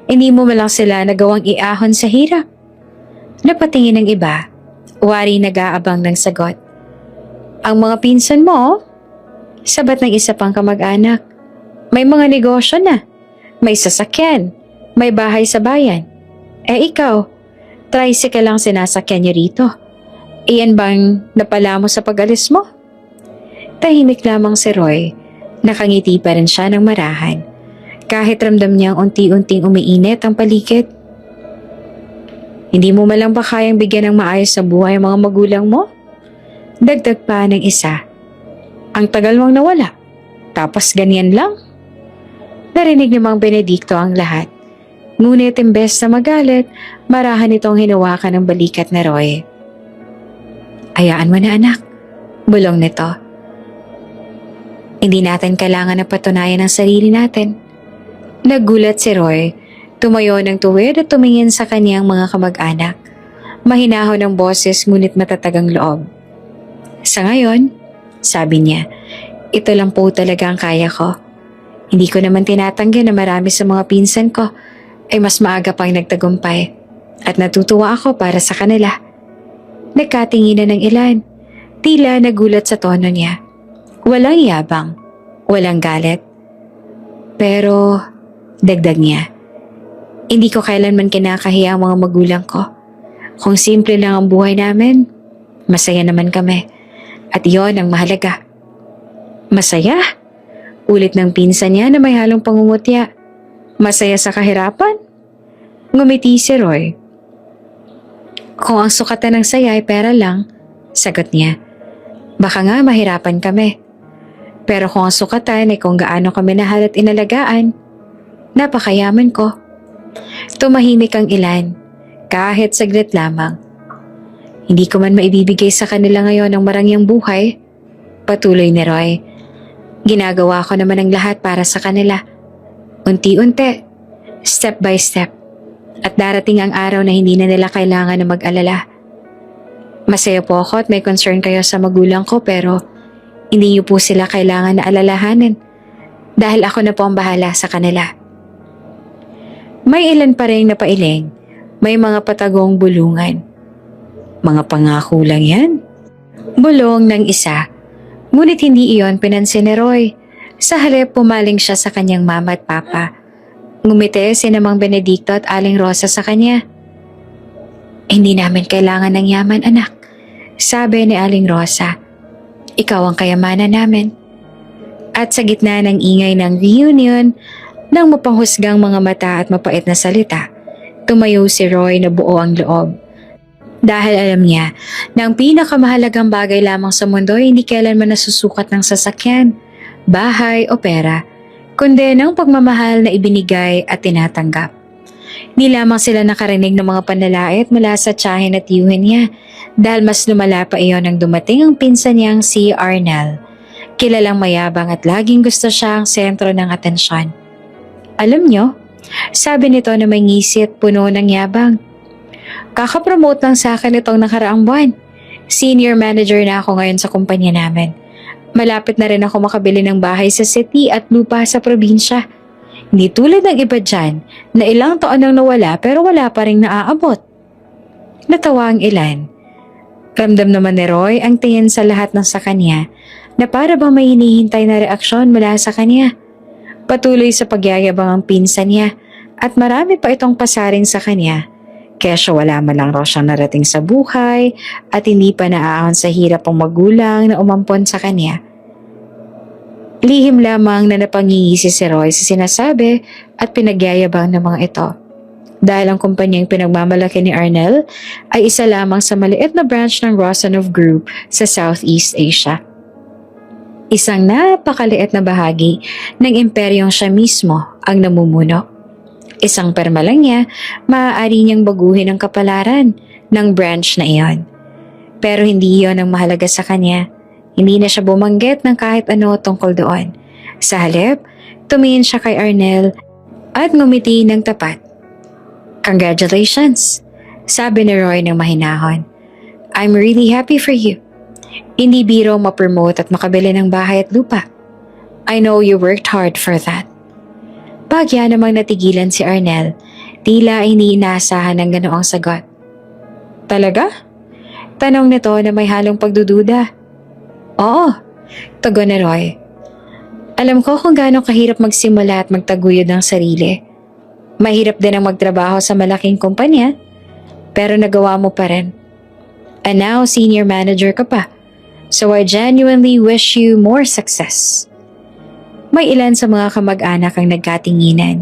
Hindi mo malang sila nagawang iahon sa hirap? Napatingin ng iba, wari nag-aabang ng sagot. Ang mga pinsan mo, sabat ng isa pang kamag-anak. May mga negosyo na, may sasakyan, may bahay sa bayan. Ikaw, tricycle lang sinasakyan niyo rito. Iyan bang napala mo sa pag-alis mo? Tahimik lamang si Roy, nakangiti pa rin siya ng marahan. Kahit ramdam niyang unti-unting umiinit ang paligid. Hindi mo malang ba kayang bigyan ng maayos sa buhay ang mga magulang mo? Dagdag pa ng isa. Ang tagal mong nawala, tapos ganyan lang? Narinig ni Mang Benedicto ang lahat. Ngunit imbes na magalit, marahan itong hinawakan ng balikat na Roy. Hayaan mo na anak, bulong nito. Hindi natin kailangan na patunayan ang sarili natin. Naggulat si Roy. Tumayo ng tuwid at tumingin sa kaniyang mga kamag-anak. Mahinahon ang boses ngunit matatag ang loob. Sa ngayon, sabi niya, ito lang po talaga ang kaya ko. Hindi ko naman tinatanggi na marami sa mga pinsan ko ay mas maaga pang nagtagumpay at natutuwa ako para sa kanila. Nagkatinginan ng ilan. Tila nagulat sa tono niya. Walang yabang, walang galit. Pero, dagdag niya, hindi ko kailanman kinakahiya ang mga magulang ko. Kung simple lang ang buhay namin, masaya naman kami. At iyon ang mahalaga. Masaya? Ulit ng pinsan niya na may halong pangungutya. Masaya sa kahirapan? Ngumiti si Roy. Kung ang sukatan ng saya ay pera lang, sagot niya, baka nga mahirapan kami. Pero kung ang sukatan ay kung gaano kami nahal at inalagaan, napakayaman ko. Tumahimik ang ilan, kahit saglit lamang. Hindi ko man maibibigay sa kanila ngayon ang marangyang buhay, patuloy ni Roy. Ginagawa ko naman ang lahat para sa kanila. Unti-unti, step by step. At darating ang araw na hindi na nila kailangan na mag-alala. Masaya po ako at may concern kayo sa magulang ko pero hindi niyo po sila kailangan na alalahanin dahil ako na po ang bahala sa kanila. May ilan pa rin napailing, may mga patagong bulungan. Mga pangako lang yan. Bulong ng isa, ngunit hindi iyon pinansin ni Roy. Sa halip pumaling siya sa kanyang mama at papa. Ngumiti si Mang Benedicto at Aling Rosa sa kanya. Hindi namin kailangan ng yaman anak, sabi ni Aling Rosa. Ikaw ang kayamanan namin. At sa gitna ng ingay ng reunion, nang mapanghusgang mga mata at mapait na salita, tumayo si Roy na buo ang loob. Dahil alam niya na ang pinakamahalagang bagay lamang sa mundo ay hindi kailanman nasusukat ng sasakyan, bahay o pera, kundi ng pagmamahal na ibinigay at tinatanggap. Di lamang sila nakarinig ng mga panlalait mula sa tiyahin at tiyuhin niya dahil mas lumala pa iyon nang dumating ang pinsan niyang si Arnel. Kilalang mayabang at laging gusto siya ang sentro ng atensyon. Alam niyo, sabi nito na may ngisi at puno ng yabang. Kakapromote lang sa akin itong nakaraang buwan. Senior manager na ako ngayon sa kumpanya namin. Malapit na rin ako makabili ng bahay sa city at lupa sa probinsya. Hindi tulad ng iba dyan na ilang taon nang nawala pero wala pa rin naaabot. Natawa ang ilan. Ramdam naman ni Roy ang tingin sa lahat ng sa kanya na para bang may hinihintay na reaksyon mula sa kanya. Patuloy sa pagyayabang ang pinsan niya at marami pa itong pasaring sa kanya. Kaya siya wala man lang raw siyang narating sa buhay at hindi pa naaahon sa hirap ang magulang na umampon sa kanya. Lihim lamang na napangingisi si Roy sa sinasabi at pinagyayabang ng mga ito. Dahil ang kumpanyang pinagmamalaki ni Arnel ay isa lamang sa maliit na branch ng Rosanov Group sa Southeast Asia. Isang napakaliit na bahagi ng imperyong siya mismo ang namumuno. Isang perma lang niya, maaari niyang baguhin ang kapalaran ng branch na iyon. Pero hindi iyon ang mahalaga sa kanya. Hindi na siya bumanggit ng kahit ano tungkol doon. Sa halip, tumingin siya kay Arnel at ngumiti ng tapat. "Congratulations," sabi ni Roy ng mahinahon. "I'm really happy for you. Hindi biro ma-promote at makabili ng bahay at lupa. I know you worked hard for that." Bagya namang natigilan si Arnel, tila hindi inaasahan ng ganoong sagot. "Talaga?" Tanong nito na may halong pagdududa. "Oo," tugon ni Roy. "Alam ko kung gaano kahirap magsimula at magtaguyod ng sarili. Mahirap din ang magtrabaho sa malaking kumpanya, pero nagawa mo pa rin. And now, senior manager ka pa. So I genuinely wish you more success." May ilan sa mga kamag-anak ang nagkatinginan.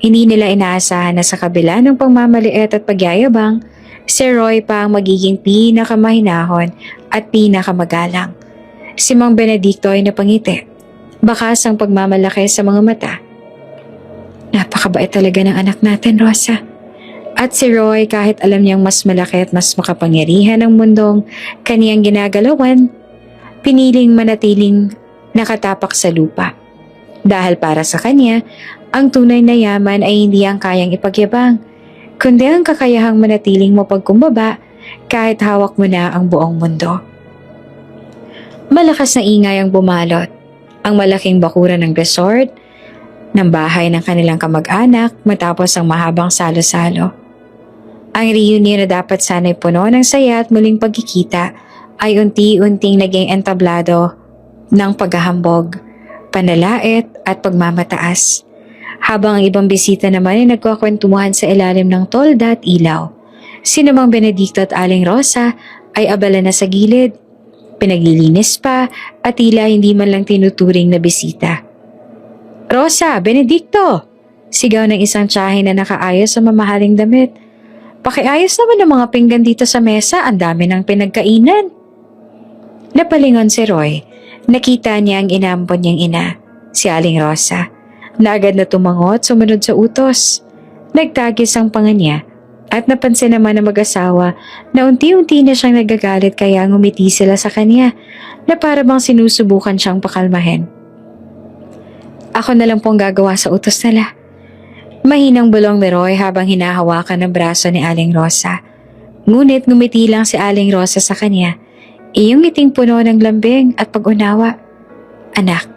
Hindi nila inaasahan na sa kabila ng pagmamaliit at pagyayabang, si Roy pa ang magiging pinakamahinahon at pinakamagalang. Si Mang Benedicto ay napangiti. Bakas ang pagmamalaki sa mga mata. "Napakabait talaga ng anak natin, Rosa." At si Roy, kahit alam niyang mas malaki at mas makapangyarihan ang mundong kaniyang ginagalawan, piniling manatiling nakatapak sa lupa. Dahil para sa kanya, ang tunay na yaman ay hindi ang kayang ipagyabang, kundi ang kakayahang manatiling mapagkumbaba kahit hawak mo na ang buong mundo. Malakas na ingay ang bumalot. Ang malaking bakuran ng resort, ng bahay ng kanilang kamag-anak matapos ang mahabang salo-salo. Ang reunion na dapat sana'y puno ng saya at muling pagkikita ay unti-unting naging entablado ng paghahambog, panalait at pagmamataas. Habang ang ibang bisita naman ay nagkwakwentuhan sa ilalim ng tolda at ilaw. Sina Mang Benedicto at Aling Rosa ay abala na sa gilid, pinaglilinis pa at tila hindi man lang tinuturing na bisita. "Rosa, Benedicto!" Sigaw ng isang tiyahin na nakaayos sa mamahaling damit. "Pakiayos naman ng mga pinggan dito sa mesa, ang dami ng pinagkainan." Napalingon si Roy. Nakita niya ang inampon niyang ina, si Aling Rosa, na agad na tumangot sumunod sa utos. Nagtagis ang panga niya at napansin naman ng mag-asawa na unti-unti na siyang nagagalit kaya ngumiti sila sa kanya na para bang sinusubukan siyang pakalmahin. "Ako na lang pong gagawa sa utos nila." Mahinang bulong ni Roy habang hinahawakan ng braso ni Aling Rosa. Ngunit ngumiti lang si Aling Rosa sa kanya, iyong ngiting puno ng lambing at pag-unawa. "Anak,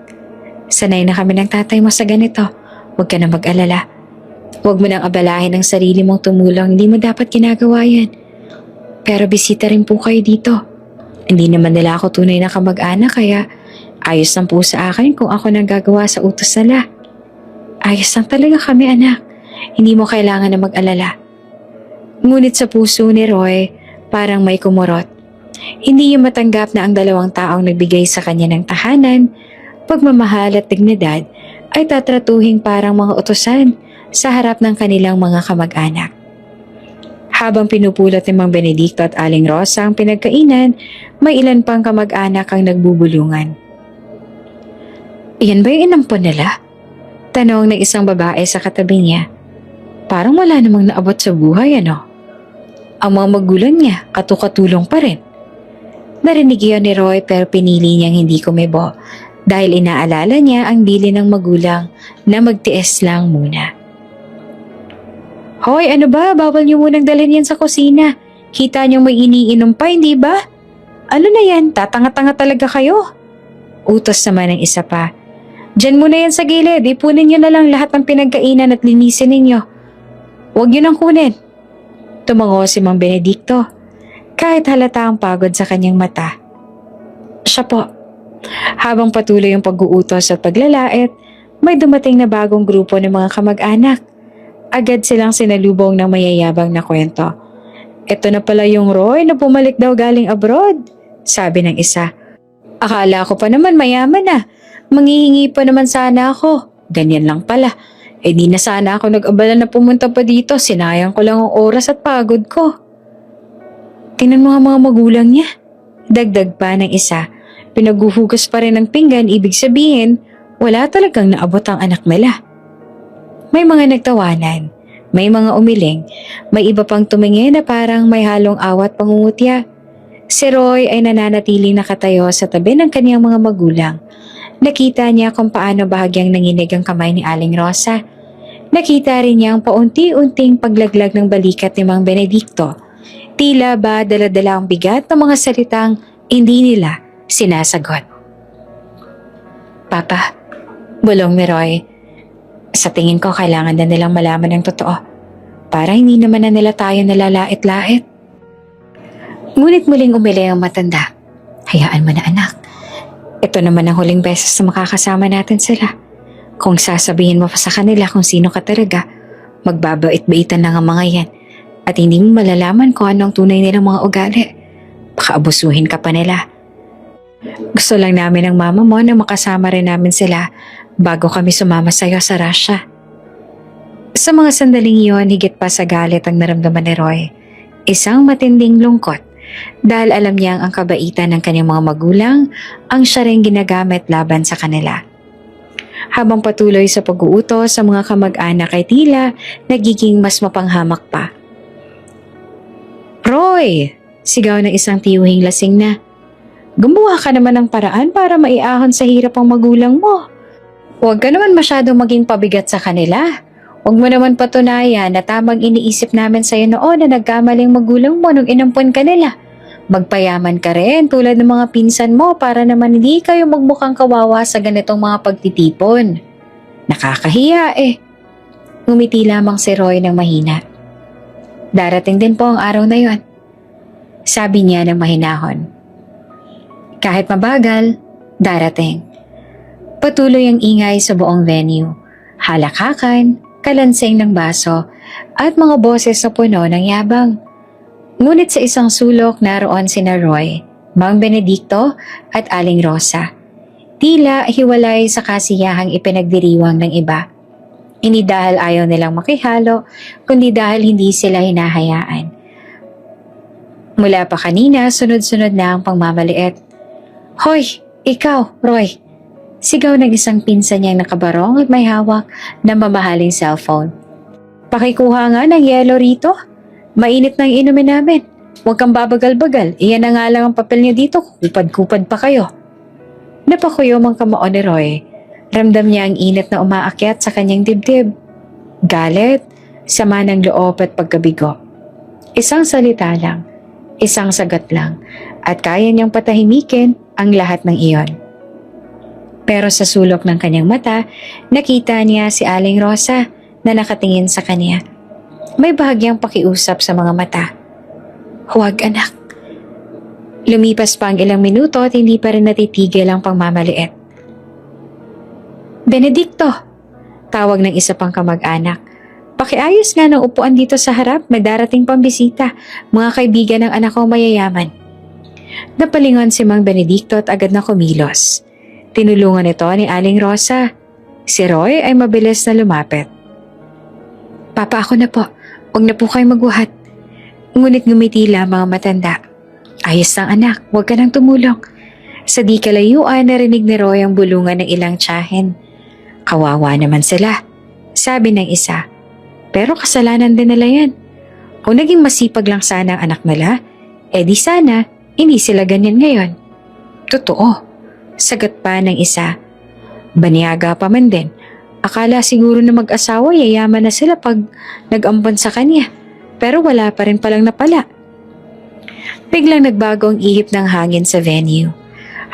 sanay na kami ng tatay mo sa ganito. Huwag ka na mag-alala. Huwag mo nang abalahin ang sarili mong tumulong, hindi mo dapat ginagawa yan. Pero bisita rin po kayo dito. Hindi naman nila ako tunay na kamag-anak kaya ayos lang po sa akin kung ako nang gagawa sa utos nila. Ayos lang talaga kami, anak. Hindi mo kailangan na mag-alala." Ngunit sa puso ni Roy, parang may kumurot. Hindi niya matanggap na ang dalawang taong nagbigay sa kanya ng tahanan, pagmamahal at dignidad ay tatratuhing parang mga utusan sa harap ng kanilang mga kamag-anak. Habang pinupulot ni Mang Benedicto at Aling Rosa ang pinagkainan, may ilan pang kamag-anak ang nagbubulungan. "Iyan ba yung inampon nila?" Tanong ng isang babae sa katabi niya. "Parang wala namang naabot sa buhay, ano?" Ang mga magulang niya katukatulong pa rin. Narinig iyon ni Roy pero pinili niyang hindi kumibo dahil inaalala niya ang bili ng magulang na magtiis lang muna. "Hoy, ano ba? Bawal niyo munang dalhin yan sa kusina. Kita niyong may iniinom pa, hindi ba? Ano na yan? Tatanga-tanga talaga kayo." Utos naman ng isa pa. "Diyan muna yan sa gilid. Ipunin niyo na lang lahat ng pinagkainan at linisin ninyo. Huwag niyo nang kunin." Tumango si Mang Benedicto. Kahit halata ang pagod sa kanyang mata. "Siya po." Habang patuloy ang pag-uutos at paglalait, may dumating na bagong grupo ng mga kamag-anak. Agad silang sinalubong ng mayayabang na kwento. "Ito na pala yung Roy na bumalik daw galing abroad," sabi ng isa. Akala ko pa naman mayaman na. Manghihingi pa naman sana ako. Ganyan lang pala. Di na sana ako nag-abala na pumunta pa dito. Sinayang ko lang ang oras at pagod ko. Tingnan mo nga mga magulang niya. Dagdag pa ng isa. Pinaguhugas pa rin ng pinggan, ibig sabihin, wala talagang naabot ang anak nila. May mga nagtawanan, may mga umiling, may iba pang tumingin na parang may halong awat pangungutya. Si Roy ay nananatiling nakatayo sa tabi ng kaniyang mga magulang. Nakita niya kung paano bahagyang nanginig ang kamay ni Aling Rosa. Nakita rin niya ang paunti-unting paglaglag ng balikat ni Mang Benedicto. Tila ba dala-dala ang bigat ng mga salitang hindi nila sinasagot. Papa, bulong ni Roy. Sa tingin ko kailangan na nilang malaman ang totoo para hindi naman na nila tayo nalalait-lait. Ngunit muling umili ang matanda. Hayaan mo na anak. Ito naman ang huling beses na makakasama natin sila. Kung sasabihin mo pa sa kanila kung sino ka talaga, magbabait-baitan na ang mga yan at hindi mo malalaman kung ano ang tunay nilang mga ugali. Baka abusuhin ka pa nila. Gusto lang namin ng mama mo na makasama rin namin sila bago kami sumama sa iyo sa Russia. Sa mga sandaling iyon, higit pa sa galit ang naramdaman ni Roy. Isang matinding lungkot dahil alam niyang ang kabaitan ng kanyang mga magulang ang siya rin ginagamit laban sa kanila. Habang patuloy sa pag-uutos sa mga kamag-anak ay tila nagiging mas mapanghamak pa. Roy! Sigaw ng isang tiyuhing lasing na. Gumawa ka naman ng paraan para maiahon sa hirap ang magulang mo. Huwag ka naman masyadong maging pabigat sa kanila. Huwag mo naman patunayan na tamang iniisip namin sa'yo noon na nagkamaling magulang mo nung inampon ka nila. Magpayaman ka rin tulad ng mga pinsan mo para naman hindi kayo magmukhang kawawa sa ganitong mga pagtitipon. Nakakahiya eh. Ngumiti lamang si Roy ng mahina. Darating din po ang araw na yon. Sabi niya ng mahinahon. Kahit mabagal, darating. Patuloy ang ingay sa buong venue. Halakakan, kalansing ng baso, at mga boses sa puno ng yabang. Ngunit sa isang sulok naroon sina Roy, Mang Benedicto at Aling Rosa. Tila hiwalay sa kasiyahang ipinagdiriwang ng iba. Hindi dahil ayaw nilang makihalo, kundi dahil hindi sila hinahayaan. Mula pa kanina, sunod-sunod na ang pangmamaliit. Hoy, ikaw, Roy! Sigaw ng isang pinsan niyang nakabarong at may hawak na mamahaling cellphone. Pakikuha nga ng yelo rito. Mainit nang inumin namin. Huwag kang babagal-bagal. Iyan na nga lang ang papel niyo dito. Kupad-kupad pa kayo. Napakuyo mang kamao ni Roy. Ramdam niya ang init na umaakyat sa kanyang dibdib. Galit, sama ng loob at pagkabigo. Isang salita lang. Isang sagat lang. At kaya niyang patahimikin ang lahat ng iyon. Pero sa sulok ng kanyang mata, nakita niya si Aling Rosa na nakatingin sa kanya. May bahagyang pakiusap sa mga mata. Huwag anak. Lumipas pa ang ilang minuto at hindi pa rin natitigil ang pangmamaliit. Benedicto! Tawag ng isa pang kamag-anak. Pakiayos nga ng upuan dito sa harap, may darating pang bisita, mga kaibigan ng anak ko mayayaman. Napalingon si Mang Benedicto at agad na kumilos. Tinulungan ito ni Aling Rosa. Si Roy ay mabilis na lumapit. Papa, ako na po. Huwag na po kayo magbuhat. Ngunit ngumiti lamang ang matanda. Ayos lang anak, huwag ka nang tumulong. Sa di kalayuan, narinig ni Roy ang bulungan ng ilang tiyahin. Kawawa naman sila, sabi ng isa. Pero kasalanan din nila yan. Kung naging masipag lang sana ang anak nila, di sana hindi sila ganyan ngayon. Totoo. Sagat pa ng isa. Baniyaga pa man din. Akala siguro na mag-asawa yayaman na sila pag nag-ampon sa kanya. Pero wala pa rin palang napala. Biglang nagbago ang ihip ng hangin sa venue.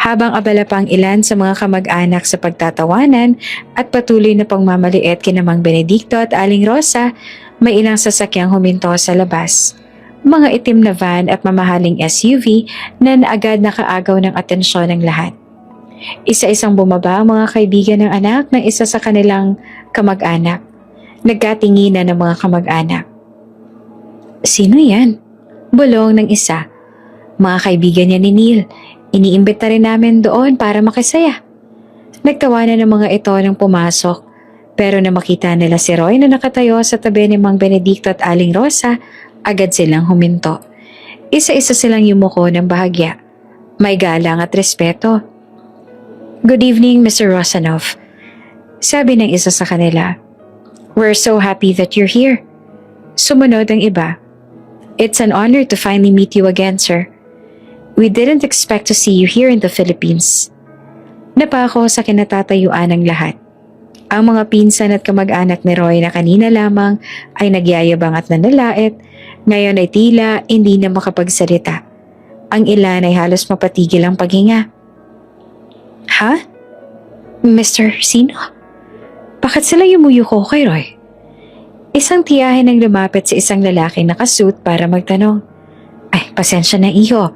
Habang abala pang ilan sa mga kamag-anak sa pagtatawanan at patuloy na pangmamaliit kina Mang Benedicto at Aling Rosa, may ilang sasakyang huminto sa labas. Mga itim na van at mamahaling SUV na agad nakaagaw ng atensyon ng lahat. Isa-isang bumaba ang mga kaibigan ng anak ng isa sa kanilang kamag-anak. Nagkatinginan ng mga kamag-anak. Sino yan? Bulong ng isa. Mga kaibigan niya ni Neil. Iniimbita rin namin doon para makisaya. Nagtawanan ng mga ito nang pumasok, pero na makita nila si Roy na nakatayo sa tabi ni Mang Benedicto at Aling Rosa, agad silang huminto. Isa-isa silang yumuko ng bahagya. May galang at respeto. "Good evening, Mr. Rosanov," sabi ng isa sa kanila. "We're so happy that you're here." Sumunod ang iba. "It's an honor to finally meet you again, sir. We didn't expect to see you here in the Philippines." Napako sa kinatatayuan ng lahat. Ang mga pinsan at kamag-anak ni Roy na kanina lamang ay nagyayabang at nanalait, ngayon ay tila hindi na makapagsalita. Ang ilan ay halos mapatigil ang paghinga. "Ha? Mr. Sino? Bakit sila yumuyuko kay Roy?" Isang tiyahin ang lumapit sa isang lalaki nakasuit para magtanong. "Ay, pasensya na iho.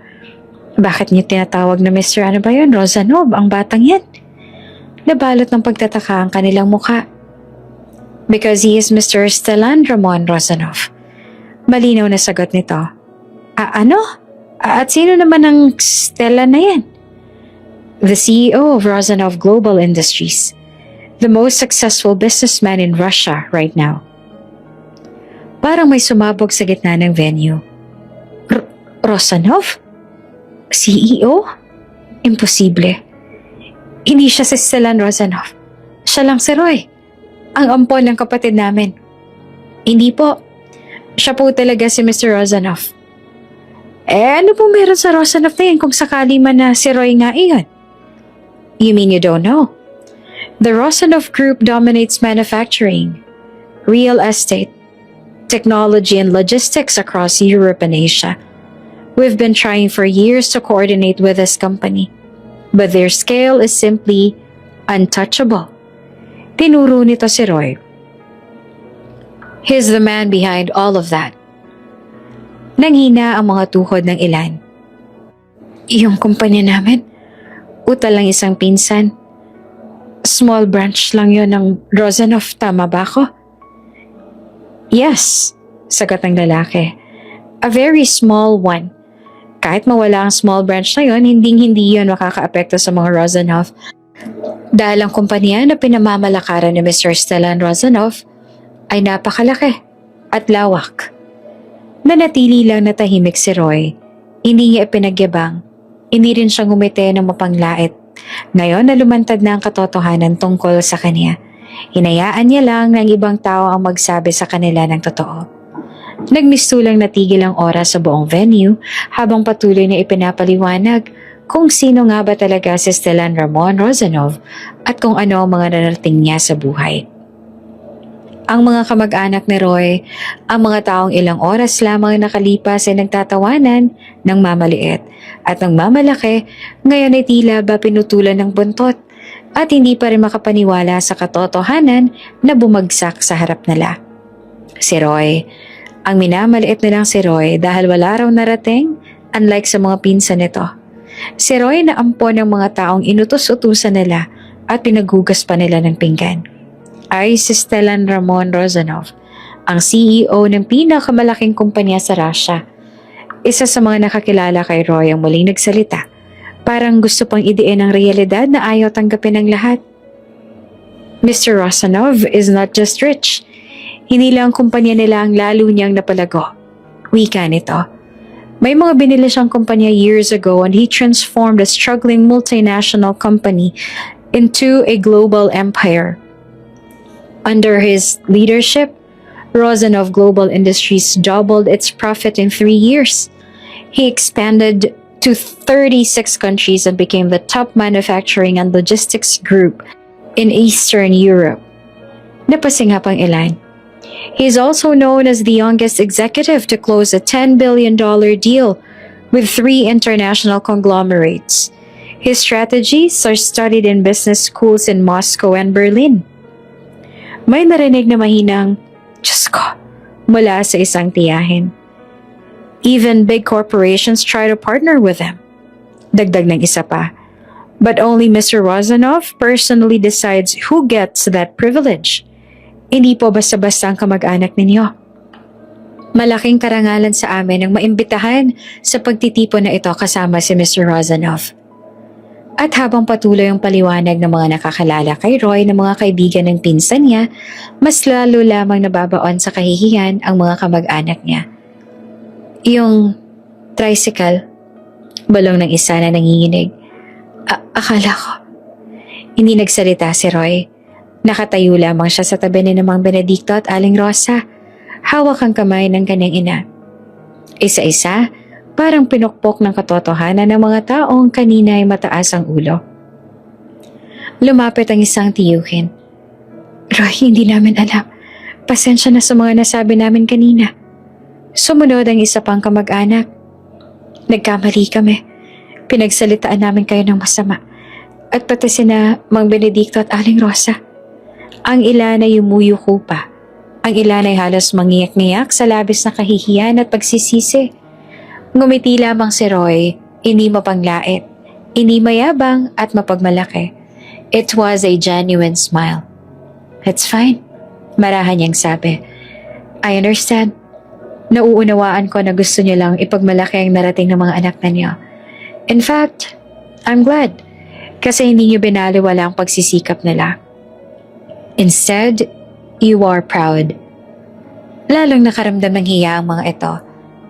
Bakit niyo tinatawag na Mr. ano ba yun, Rosanov, ang batang yan?" Nabalot ng pagtataka ang kanilang mukha. "Because he is Mr. Stellan Ramon Rosanov." Malinaw na sagot nito. Ano? At sino naman ang Stella na yan?" "The CEO of Rosanov Global Industries. The most successful businessman in Russia right now." Parang may sumabog sa gitna ng venue. Rosanov? CEO? Imposible. Hindi siya si Stellan Rosanov. Siya lang si Roy, ang ampon ng kapatid namin. "Hindi po. Siya po talaga si Mr. Rosanov." Ano po meron sa Rosanov na yan kung sakali man na si Roy nga iyon?" "You mean you don't know? The Rosanov Group dominates manufacturing, real estate, technology and logistics across Europe and Asia. We've been trying for years to coordinate with this company, but their scale is simply untouchable." Tinuro nito si Roy. "He's the man behind all of that." Nanghina ang mga tuhod ng ilan. "Yung kumpanya namin, utal lang isang pinsan. Small branch lang yon ng Rosanov, tama ba ako?" "Yes," sagot ng lalaki. "A very small one. Kahit mawala ang small branch na yon, hindi yon makakaapekto sa mga Rosanov. Dahil ang kumpanya na pinamamalakaran ni Mr. Stellan Rosanov ay napakalaki at lawak." Nanatili lang na tahimik si Roy. Hindi niya ipinagyabang. Hindi rin siya ngumiti ng mapanglait. Ngayon na lumantad na ang katotohanan tungkol sa kanya. Hinayaan niya lang ng ibang tao ang magsabi sa kanila ng totoo. Nagmistulang natigil ang oras sa buong venue habang patuloy na ipinapaliwanag kung sino nga ba talaga si Stellan Ramon Rosanov at kung ano ang mga narating niya sa buhay. Ang mga kamag-anak ni Roy, ang mga taong ilang oras lamang nakalipas ay nagtatawanan ng mamaliit at ng mamalaki, ngayon ay tila ba pinutulan ng buntot at hindi pa rin makapaniwala sa katotohanan na bumagsak sa harap nila. Si Roy, ang minamaliit nilang si Roy dahil wala raw narating, unlike sa mga pinsan nito. Si Roy na ampon ng mga taong inutos-utusan nila at pinaghugas pa nila ng pinggan ay si Stellan Ramon Rosanov, ang CEO ng pinakamalaking kumpanya sa Russia. Isa sa mga nakakilala kay Roy ang muling nagsalita. Parang gusto pang idiin ang realidad na ayaw tanggapin ng lahat. "Mr. Rosanov is not just rich. Hindi lang kumpanya nila ang lalo niyang napalago. Wika nito. May mga binili siyang kumpanya years ago and he transformed a struggling multinational company into a global empire. Under his leadership, Rosanov Global Industries doubled its profit in 3 years. He expanded to 36 countries and became the top manufacturing and logistics group in Eastern Europe." Napasingap ang ilan. He is also known as the youngest executive to close a $10 billion deal with 3 international conglomerates. His strategies are studied in business schools in Moscow and Berlin. May narinig na mahinang, "Diyos ko," mula sa isang tiyahin. "Even big corporations try to partner with him." Dagdag ng isa pa. "But only Mr. Rosanov personally decides who gets that privilege. Hindi po basta-basta ang kamag-anak ninyo." Malaking karangalan sa amin ang maimbitahan sa pagtitipon na ito kasama si Mr. Rosanov. At habang patuloy ang paliwanag ng mga nakakalala kay Roy ng mga kaibigan ng pinsan niya, mas lalo lamang nababaon sa kahihiyan ang mga kamag-anak niya. Yung tricycle, balong ng isa na nanginginig. Akala ko. Hindi nagsalita si Roy. Nakatayo lamang siya sa tabi ni Mang Benedicto at Aling Rosa. Hawak ang kamay ng kanyang ina. Isa-isa, parang pinukpok ng katotohanan ng mga taong kanina ay mataas ang ulo. Lumapit ang isang tiyuhin. Roy, hindi namin alam. Pasensya na sa mga nasabi namin kanina. Sumunod ang isa pang kamag-anak. Nagkamali kami. Pinagsalitaan namin kayo ng masama. At pati sina Mang Benedicto at Aling Rosa. Ang ilan ay umuyuko pa. Ang ilan ay halos mangiyak-ngiyak sa labis na kahihiyan at pagsisisi. Ngumiti lamang si Roy, hindi mapanglait, hindi mayabang at mapagmalaki. It was a genuine smile. It's fine, marahan niyang sabi. I understand. Nauunawaan ko na gusto niyo lang ipagmalaki ang narating ng mga anak na niyo. In fact, I'm glad. Kasi hindi niyo binaliwala ang pagsisikap nila. Instead, you are proud. Lalong nakaramdam ng hiya ang mga ito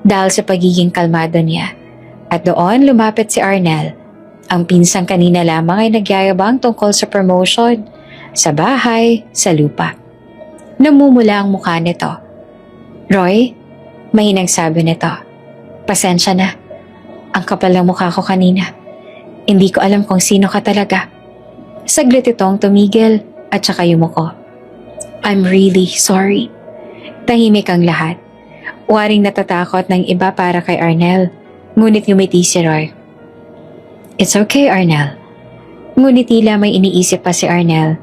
dahil sa pagiging kalmado niya. At doon lumapit si Arnel. Ang pinsang kanina lamang ay nagyayabang tungkol sa promotion, sa bahay, sa lupa. Namumula ang mukha nito. Roy, mahinang sabi nito. Pasensya na. Ang kapal ng mukha ko kanina. Hindi ko alam kung sino ka talaga. Saglit itong tumigil at saka yumuko. I'm really sorry. Tahimik ang lahat. Waring natatakot ng iba para kay Arnel. Ngunit ngumiti si Roy. It's okay, Arnel. Ngunit tila may iniisip pa si Arnel.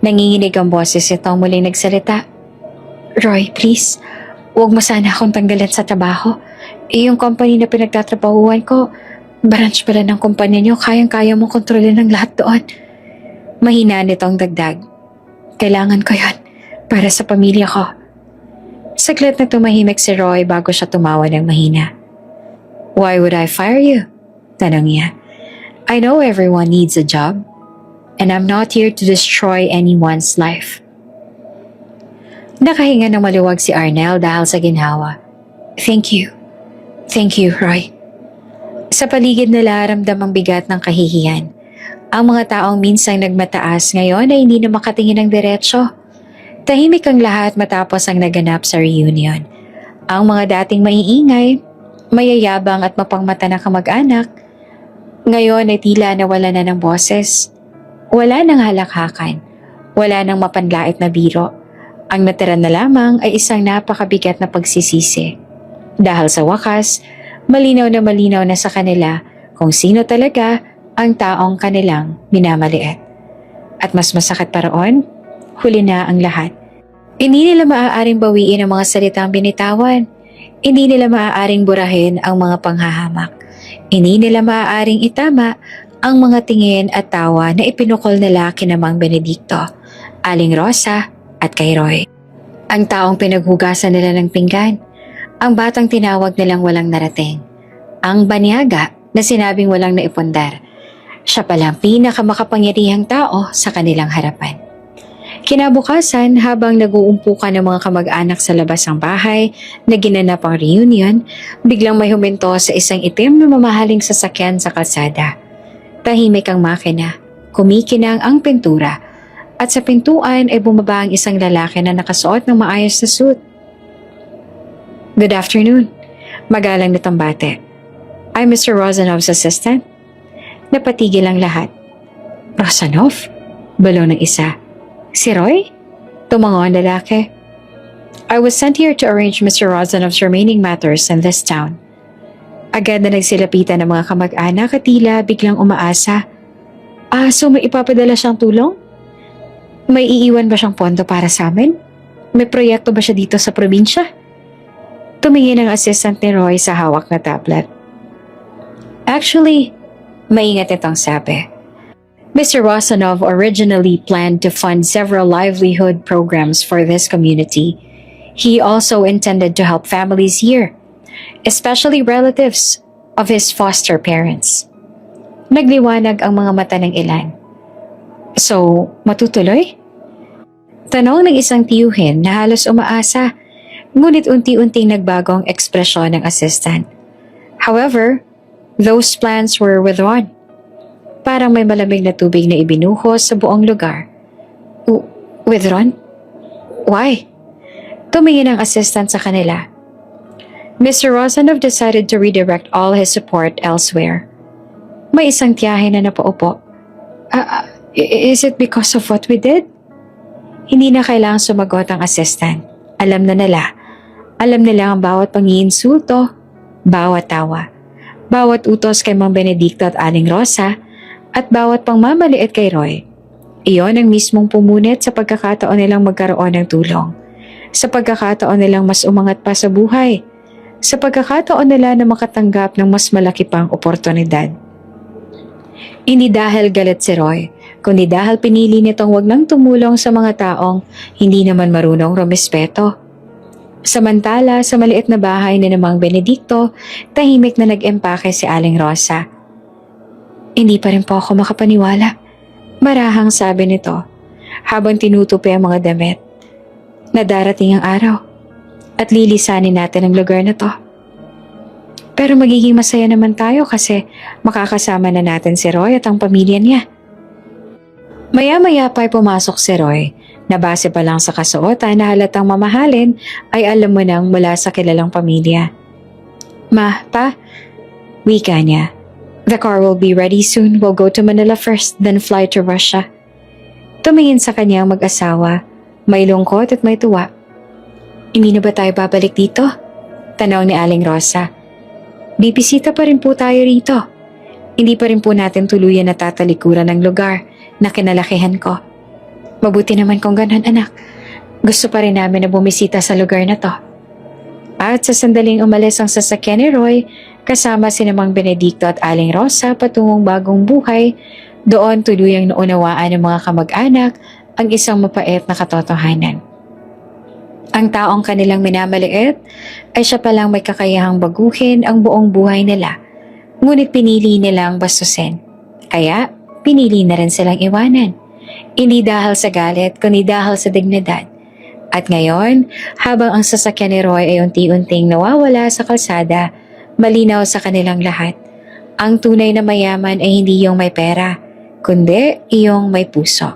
Nanginginig ang boses itong muling nagsalita. Roy, please. Huwag mo sana akong tanggalan sa trabaho. Yung company na pinagtatrabahuan ko, branch pala ng kumpanya niyo, kayang-kaya mong kontrolin ang lahat doon. Mahina nitong dagdag. Kailangan ko yon para sa pamilya ko. Saglit na tumahimik si Roy bago siya tumawa ng mahina. Why would I fire you? Tanong niya. I know everyone needs a job, and I'm not here to destroy anyone's life. Nakahinga ng maluwag si Arnel dahil sa ginhawa. Thank you. Thank you, Roy. Sa paligid nila ramdam ang bigat ng kahihiyan. Ang mga taong minsang nagmataas ngayon ay hindi na makatingin ng diretsyo. Tahimik ang lahat matapos ang naganap sa reunion. Ang mga dating maiingay, mayayabang at mapangmata na kamag-anak, ngayon ay tila nawala na ng boses. Wala nang halakhakan, wala nang mapanlait na biro. Ang natira na lamang ay isang napakabigat na pagsisisi. Dahil sa wakas, malinaw na sa kanila kung sino talaga ang taong kanilang minamaliit. At mas masakit pa roon, huli na ang lahat. Hindi nila maaaring bawiin ang mga salitang binitawan. Hindi nila maaaring burahin ang mga panghahamak. Hindi nila maaaring itama ang mga tingin at tawa na ipinukol nila kina Mang Benedicto, Aling Rosa at kay Roy. Ang taong pinaghugasan nila ng pinggan. Ang batang tinawag nilang walang narating. Ang banyaga na sinabing walang naipundar. Siya palang pinakamakapangyarihang tao sa kanilang harapan. Kinabukasan, habang nag-uumpukan ng mga kamag-anak sa labas ng bahay na ginanap ang reunion, biglang may huminto sa isang itim na mamahaling sasakyan sa kalsada. Tahimik ang makina, kumikinang ang pintura, at sa pintuan ay bumaba ang isang lalaki na nakasuot ng maayos na suit. Good afternoon. Magalang nitong bate. I'm Mr. Rosanov's assistant. Napatigil ang lahat. Rosanov? Balo ng isa. Si Roy? Tumango ang lalaki. I was sent here to arrange Mr. Rosanov's remaining matters in this town. Agad na nagsilapitan ng mga kamag-anak at tila biglang umaasa. So may ipapadala siyang tulong? May iiwan ba siyang pondo para sa amin? May proyekto ba siya dito sa probinsya? Tumingin ang assistant ni Roy sa hawak na tablet. Actually, maingat itong sabi. Mr. Rosanov originally planned to fund several livelihood programs for this community. He also intended to help families here, especially relatives of his foster parents. Nagliwanag ang mga mata ng ilan. So, matutuloy? Tanong ng isang tiyuhin na halos umaasa, ngunit unti-unting nagbago ang ekspresyon ng assistant. However, those plans were withdrawn. Parang may malamig na tubig na ibinuhos sa buong lugar. Withdrawn? Why? Tumingin ang assistant sa kanila. Mr. Rosanov decided to redirect all his support elsewhere. May isang tiyahe na napaupo. Is it because of what we did? Hindi na kailangang sumagot ang assistant. Alam na nila. Alam nila ang bawat pangiinsulto, bawat tawa, bawat utos kay Mang Benedicto at Aling Rosa, at bawat pangmamaliit kay Roy. Iyon ang mismong pumunit sa pagkakataon nilang magkaroon ng tulong. Sa pagkakataon nilang mas umangat pa sa buhay. Sa pagkakataon nila na makatanggap ng mas malaki pang oportunidad. Hindi dahil galit si Roy, kundi dahil pinili nitong wag nang tumulong sa mga taong hindi naman marunong rumispeto. Samantala, sa maliit na bahay ni Mang Benedicto, tahimik na nag-empake si Aling Rosa. Hindi pa rin po ako makapaniwala. Marahang sabi nito, habang tinutupi ang mga damit, na darating ang araw at lilisanin natin ang lugar na to. Pero magiging masaya naman tayo kasi makakasama na natin si Roy at ang pamilya niya. Maya-maya pa'y pumasok si Roy, na base pa lang sa kasuotan na halatang mamahalin ay alam mo nang mula sa kilalang pamilya. Ma, pa, wika niya. The car will be ready soon. We'll go to Manila first, then fly to Russia. Tumingin sa kanyang mag-asawa, may lungkot at may tuwa. Hindi na ba tayo babalik dito? Tanong ni Aling Rosa. Bibisita pa rin po tayo rito. Hindi pa rin po natin tuluyan na tatalikuran ng lugar na kinalakihan ko. Mabuti naman kung ganun, anak. Gusto pa rin namin na bumisita sa lugar na to. At sa sandaling umalis ang sasakyan ni Roy, kasama si Mang Benedicto at Aling Rosa patungong bagong buhay, doon tuluyang naunawaan ng mga kamag-anak ang isang mapait na katotohanan. Ang taong kanilang minamaliit ay siya palang may kakayahang baguhin ang buong buhay nila, ngunit pinili nilang bastusin. Kaya, pinili na rin silang iwanan. Hindi dahil sa galit, kundi dahil sa dignidad. At ngayon, habang ang sasakyan ni Roy ay unti-unting nawawala sa kalsada, malinaw sa kanilang lahat. Ang tunay na mayaman ay hindi yung may pera, kundi iyong may puso.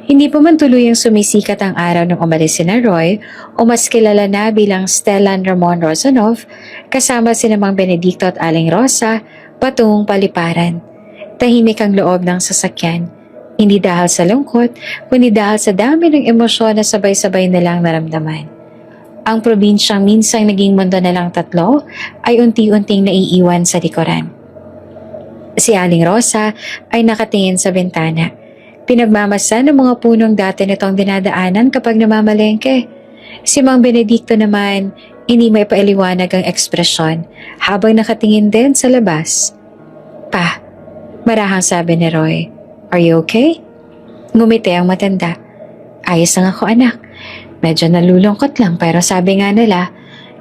Hindi pa man tuluyang sumisikat ang araw nung umalis si na Roy o mas kilala na bilang Stellan Ramon Rosanov, kasama si Mang Benedicto at Aling Rosa patungong paliparan. Tahimik ang loob ng sasakyan. Hindi dahil sa lungkot, kundi dahil sa dami ng emosyon na sabay-sabay nilang naramdaman. Ang probinsyang minsang naging mundo na lang tatlo ay unti-unting naiiwan sa likuran. Si Aling Rosa ay nakatingin sa bintana. Pinagmamasan ng mga punong dati nitong dinadaanan kapag namamalengke. Si Mang Benedicto naman, hindi may pailiwanag ang ekspresyon habang nakatingin din sa labas. Pa, marahang sabi ni Roy, "Are you okay?" Ngumiti ang matanda. "Ayos lang ako, anak. Medyo nalulungkot lang pero sabi nga nila,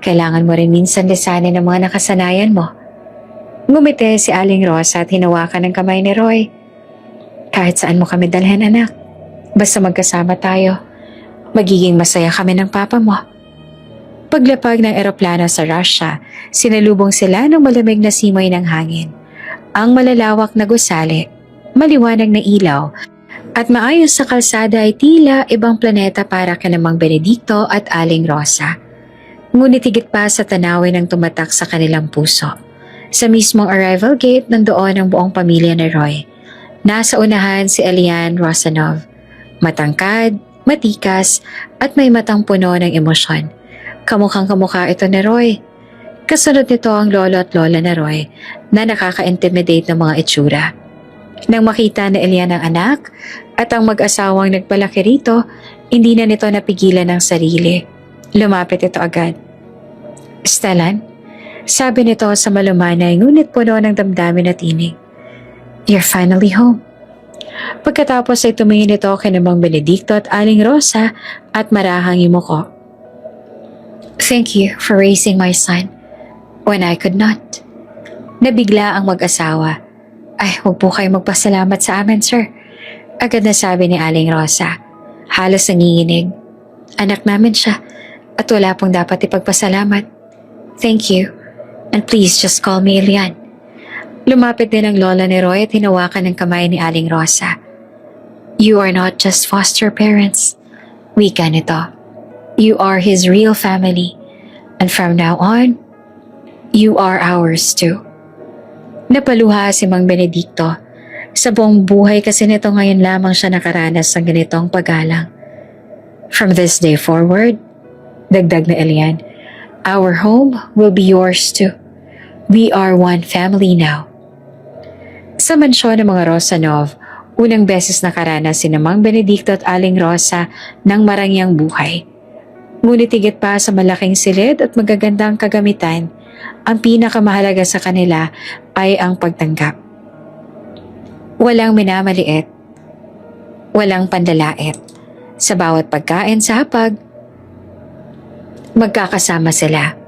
kailangan mo rin minsan lisanin ang mga nakasanayan mo." Ngumiti si Aling Rosa at hinawakan ang kamay ni Roy. "Kahit saan mo kami dalhin, anak. Basta magkasama tayo. Magiging masaya kami ng papa mo." Paglapag ng eroplano sa Russia, sinalubong sila ng malamig na simoy ng hangin. Ang malalawak na gusali, maliwanag na ilaw, at maayos sa kalsada ay tila ibang planeta para kay Mang Benedicto at Aling Rosa. Ngunit higit pa sa tanawin ang tumatak sa kanilang puso. Sa mismong arrival gate nandoon ang buong pamilya ni Roy. Nasa unahan si Elian Rosanov. Matangkad, matikas, at may matang puno ng emosyon. Kamukhang kamukha ito ni Roy. Kasunod nito ang lolo at lola ni Roy na nakaka-intimidate ng mga itsura. Nang makita ni Elian ang anak at ang mag-asawang nagpalaki rito, hindi na nito napigilan ang sarili. Lumapit ito agad. "Stellan?" sabi nito sa malumanay ngunit puno ng damdamin at tinig. "You're finally home." Pagkatapos ay tumingin ito kay Mang Benedicto at Aling Rosa at marahang yumuko. "Thank you for raising my son when I could not." Nabigla ang mag-asawa. Ay, huwag po kayo magpasalamat sa amin, sir. Agad na sabi ni Aling Rosa. Halos nanginginig. Anak namin siya at wala pong dapat ipagpasalamat. Thank you. And please just call me Elian. Lumapit din ang lola ni Roy at hinawakan ng kamay ni Aling Rosa. You are not just foster parents. Wika nito. You are his real family. And from now on, you are ours too. Napaluha si Mang Benedicto. Sa buong buhay kasi nito ngayon lamang siya nakaranas ng ganitong paggalang. From this day forward, dagdag na Elian, our home will be yours too. We are one family now. Sa mansyon ng mga Rosanov, unang beses nakaranas si Mang Benedicto at Aling Rosa ng marangyang buhay. Ngunit higit pa sa malaking silid at magagandang kagamitan, ang pinakamahalaga sa kanila ay ang pagtanggap. Walang minamaliit, walang pandalait. Sa bawat pagkain sa hapag, magkakasama sila.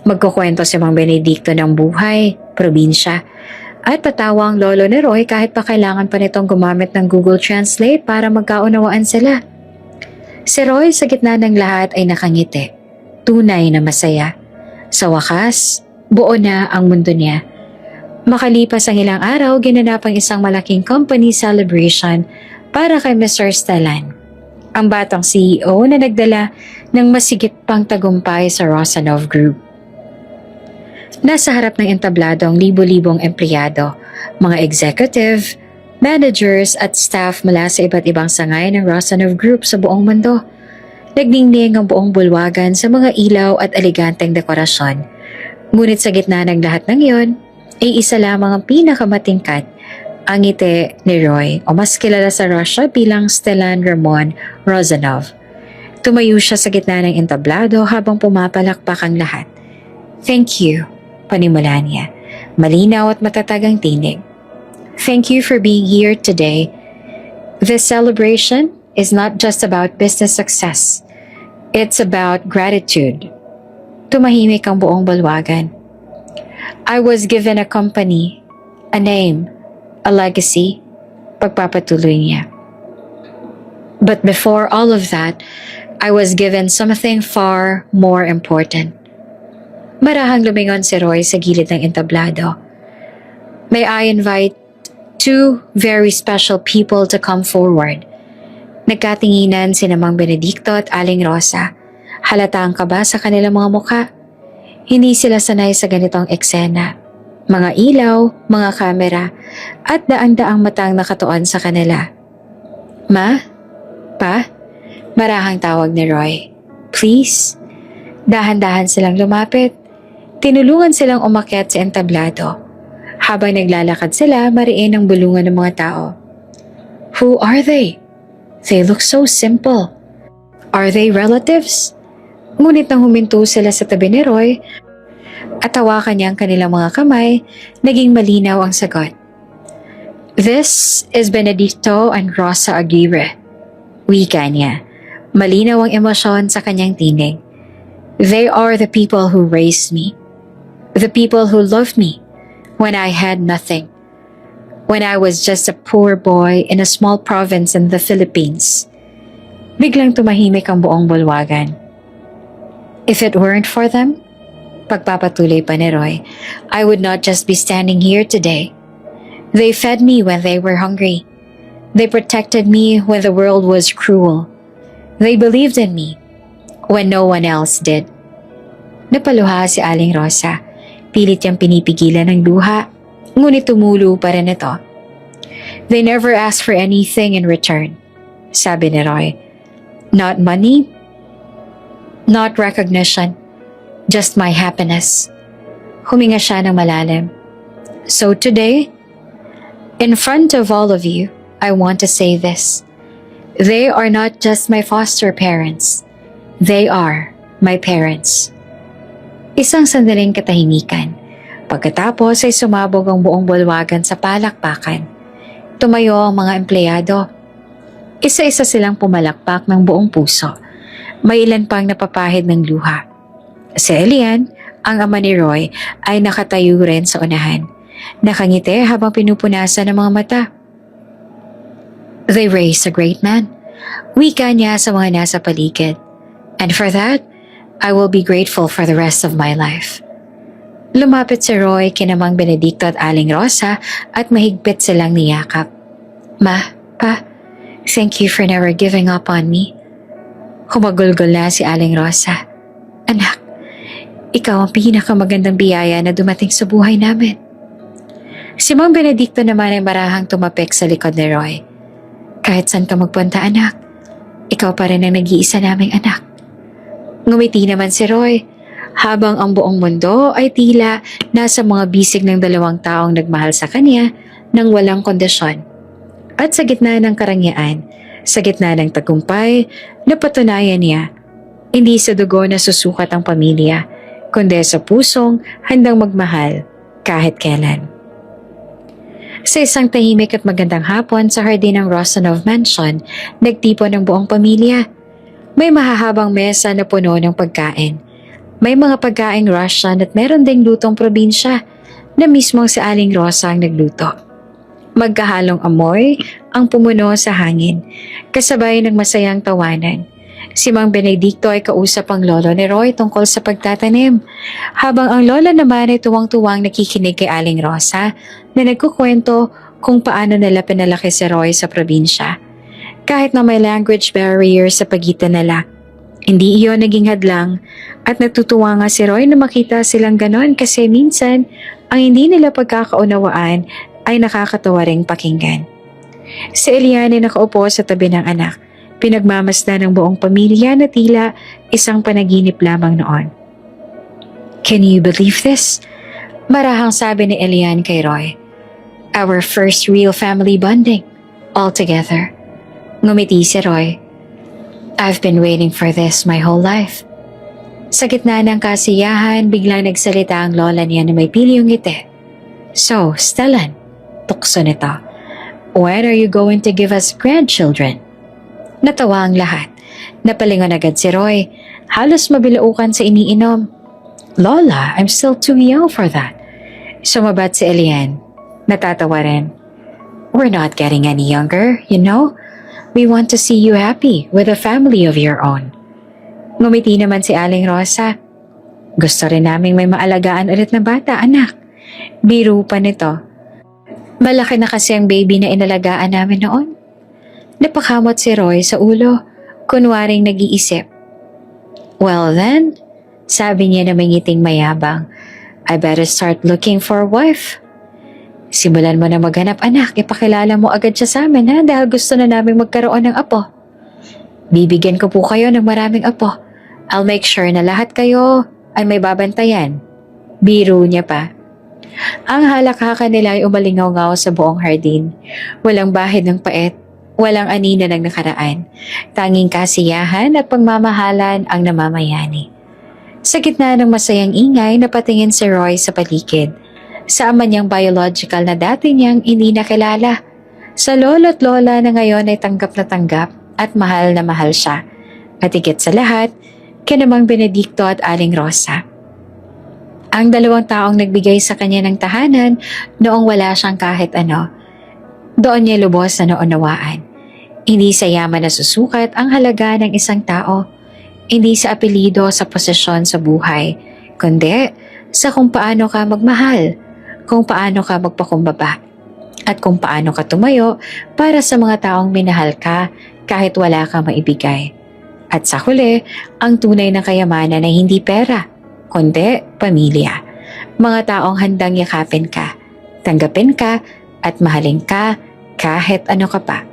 Magkukwento si Mang Benedicto ng buhay, probinsya, at patawa ang lolo ni Roy kahit pa kailangan pa nitong gumamit ng Google Translate para magkaunawaan sila. Si Roy sa gitna ng lahat ay nakangiti, tunay na masaya. Sa wakas, buo na ang mundo niya. Makalipas ang ilang araw, ginanap ang isang malaking company celebration para kay Mr. Stellan, ang batang CEO na nagdala ng masigit pang tagumpay sa Rosanov Group. Nasa harap ng entablado ang libo-libong empleyado, mga executive, managers at staff mula sa iba't ibang sangay ng Rosanov Group sa buong mundo. Nagdingding ang buong bulwagan sa mga ilaw at eleganteng dekorasyon. Ngunit sa gitna ng lahat ng iyon, ay isa lamang ang pinakamatingkad, ang ngiti ni Roy o mas kilala sa Russia bilang Stellan Ramon Rozanov. Tumayo siya sa gitna ng entablado habang pumapalakpak ang lahat. Thank you, panimula niya. Malinaw at matatag ang tinig. Thank you for being here today. This celebration is not just about business success. It's about gratitude. Tumahimik ang buong balwagan. I was given a company, a name, a legacy, pagpapatuloy niya. But before all of that, I was given something far more important. Marahang lumingon si Roy sa gilid ng entablado. May I invite two very special people to come forward. Nagkatinginan si Mang Benedicto at Aling Rosa. Halata ang kaba sa kanilang mga mukha. Hindi sila sanay sa ganitong eksena. Mga ilaw, mga kamera, at daang-daang matang nakatuon sa kanila. Ma? Pa? Marahang tawag ni Roy. Please? Dahan-dahan silang lumapit. Tinulungan silang umakyat sa entablado. Habang naglalakad sila, mariin ang bulungan ng mga tao. Who are they? They look so simple. Are they relatives? Ngunit nang huminto sila sa tabi ni Roy at hawakan niya ang kanilang mga kamay, naging malinaw ang sagot. This is Benedicto and Rosa Aguirre. Wika niya. Malinaw ang emosyon sa kanyang tinig. They are the people who raised me. The people who loved me when I had nothing. When I was just a poor boy in a small province in the Philippines. Biglang tumahimik ang buong bulwagan. If it weren't for them, pagpapatuloy pa ni Roy, I would not just be standing here today. They fed me when they were hungry. They protected me when the world was cruel. They believed in me when no one else did. Napaluha si Aling Rosa. Pilit niyang pinipigilan ng luha, ngunit tumulo pa rin ito. They never asked for anything in return, sabi ni Roy. Not money, not recognition, just my happiness. Huminga siya ng malalim. So today, in front of all of you, I want to say this. They are not just my foster parents. They are my parents. Isang sandaling katahimikan. Pagkatapos ay sumabog ang buong bulwagan sa palakpakan. Tumayo ang mga empleyado. Isa-isa silang pumalakpak ng buong puso. May ilan pang napapahid ng luha. Si Elian, ang ama ni Roy, ay nakatayo rin sa unahan. nakangiti habang pinupunasan ng mga mata. They raised a great man. Wika niya sa mga nasa paligid. And for that, I will be grateful for the rest of my life. Lumapit si Roy kina Mang Benedicto at Aling Rosa at mahigpit silang niyakap. Ma, Pa, thank you for never giving up on me. Humagulgol na si Aling Rosa. Anak, ikaw ang pinakamagandang biyaya na dumating sa buhay namin. Si Mang Benedicto naman ay marahang tumapik sa likod ni Roy. Kahit saan ka magpunta anak, ikaw pa rin ang nag-iisa naming anak. Ngumiti naman si Roy, habang ang buong mundo ay tila nasa mga bisig ng dalawang taong nagmahal sa kanya ng walang kondisyon. At sa gitna ng karangyaan, sa gitna ng tagumpay, napatunayan niya, hindi sa dugo na susukat ang pamilya, kundi sa pusong handang magmahal kahit kailan. Sa isang tahimik at magandang hapon sa hardin ng Rosanov Mansion, nagtipon ang buong pamilya. May mahahabang mesa na puno ng pagkain. May mga pagkaing Russian at meron ding lutong probinsya na mismong si Aling Rosa ang nagluto. Magkahalong amoy ang pumuno sa hangin, kasabay ng masayang tawanan. Si Mang Benedicto ay kausap ang lolo ni Roy tungkol sa pagtatanim, habang ang lola naman ay tuwang-tuwang nakikinig kay Aling Rosa na nagkukwento kung paano nila pinalaki si Roy sa probinsya. Kahit na may language barrier sa pagitan nila, hindi iyon naging hadlang at natutuwa nga si Roy na makita silang ganon kasi minsan ang hindi nila pagkakaunawaan ay nakakatawa ring pakinggan. Si Elian ay nakaupo sa tabi ng anak, pinagmamasdan ng buong pamilya na tila isang panaginip lamang noon. Can you believe this? Marahang sabi ni Elian kay Roy. Our first real family bonding, all together. Ngumiti si Roy. I've been waiting for this my whole life. Sa gitna ng kasiyahan, biglang nagsalita ang lola niya na may pilyong ngiti. So, Stellan, tukso nito. When are you going to give us grandchildren? Natawa ang lahat. Napalingon agad si Roy. Halos mabilaukan sa iniinom. Lola, I'm still too young for that. Sumabat si Elian. Natatawa rin. We're not getting any younger, you know? We want to see you happy with a family of your own. Ngumiti naman si Aling Rosa. Gusto rin naming may maalagaan ulit na bata, anak. Biro pa nito. Malaki na kasi ang baby na inalagaan namin noon. Napakamot si Roy sa ulo, kunwaring nag-iisip. Well then, sabi niya na may ngiting mayabang, I better start looking for a wife. Simulan mo na maghanap anak, ipakilala mo agad siya sa amin ha dahil gusto na namin magkaroon ng apo. Bibigyan ko po kayo ng maraming apo. I'll make sure na lahat kayo ay may babantayan. Biro niya pa. Ang halakhakan nila ay umalingaw-ngaw sa buong hardin. Walang bahid ng pait, walang anina ng nakaraan. Tanging kasiyahan at pagmamahalan ang namamayani. Sa gitna ng masayang ingay, napatingin si Roy sa paligid. Sa ama niyang biological na dati niyang hindi nakilala. Sa lolo at lola na ngayon ay tanggap na tanggap at mahal na mahal siya. At higit sa lahat, kina Mang Benedicto at Aling Rosa. Ang dalawang taong nagbigay sa kanya ng tahanan noong wala siyang kahit ano. Doon niya lubos na naunawaan. Hindi sa yaman na susukat ang halaga ng isang tao. Hindi sa apelido sa posisyon sa buhay, kundi sa kung paano ka magmahal, kung paano ka magpakumbaba, at kung paano ka tumayo para sa mga taong minahal ka kahit wala kang maibigay. At sa huli, ang tunay na kayamanan ay hindi pera, kundi pamilya. Mga taong handang yakapin ka, tanggapin ka, at mahalin ka kahit ano ka pa.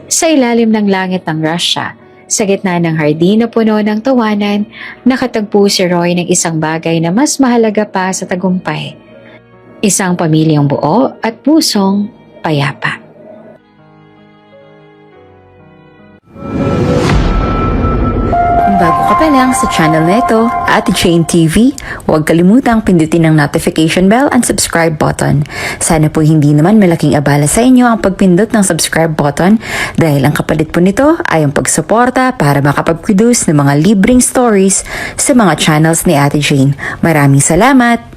Sa ilalim ng langit ng Russia, sa gitna ng hardin na puno ng tawanan, nakatagpo si Roy ng isang bagay na mas mahalaga pa sa tagumpay. Isang pamilyang buo at pusong payapa. Kung bago ka pa lang sa channel na ito, Ate Jane TV, huwag kalimutang pindutin ang notification bell and subscribe button. Sana po hindi naman malaking abala sa inyo ang pagpindot ng subscribe button dahil ang kapalit po nito ay ang pagsuporta para makapag-produce ng mga libreng stories sa mga channels ni Ate Jane. Maraming salamat!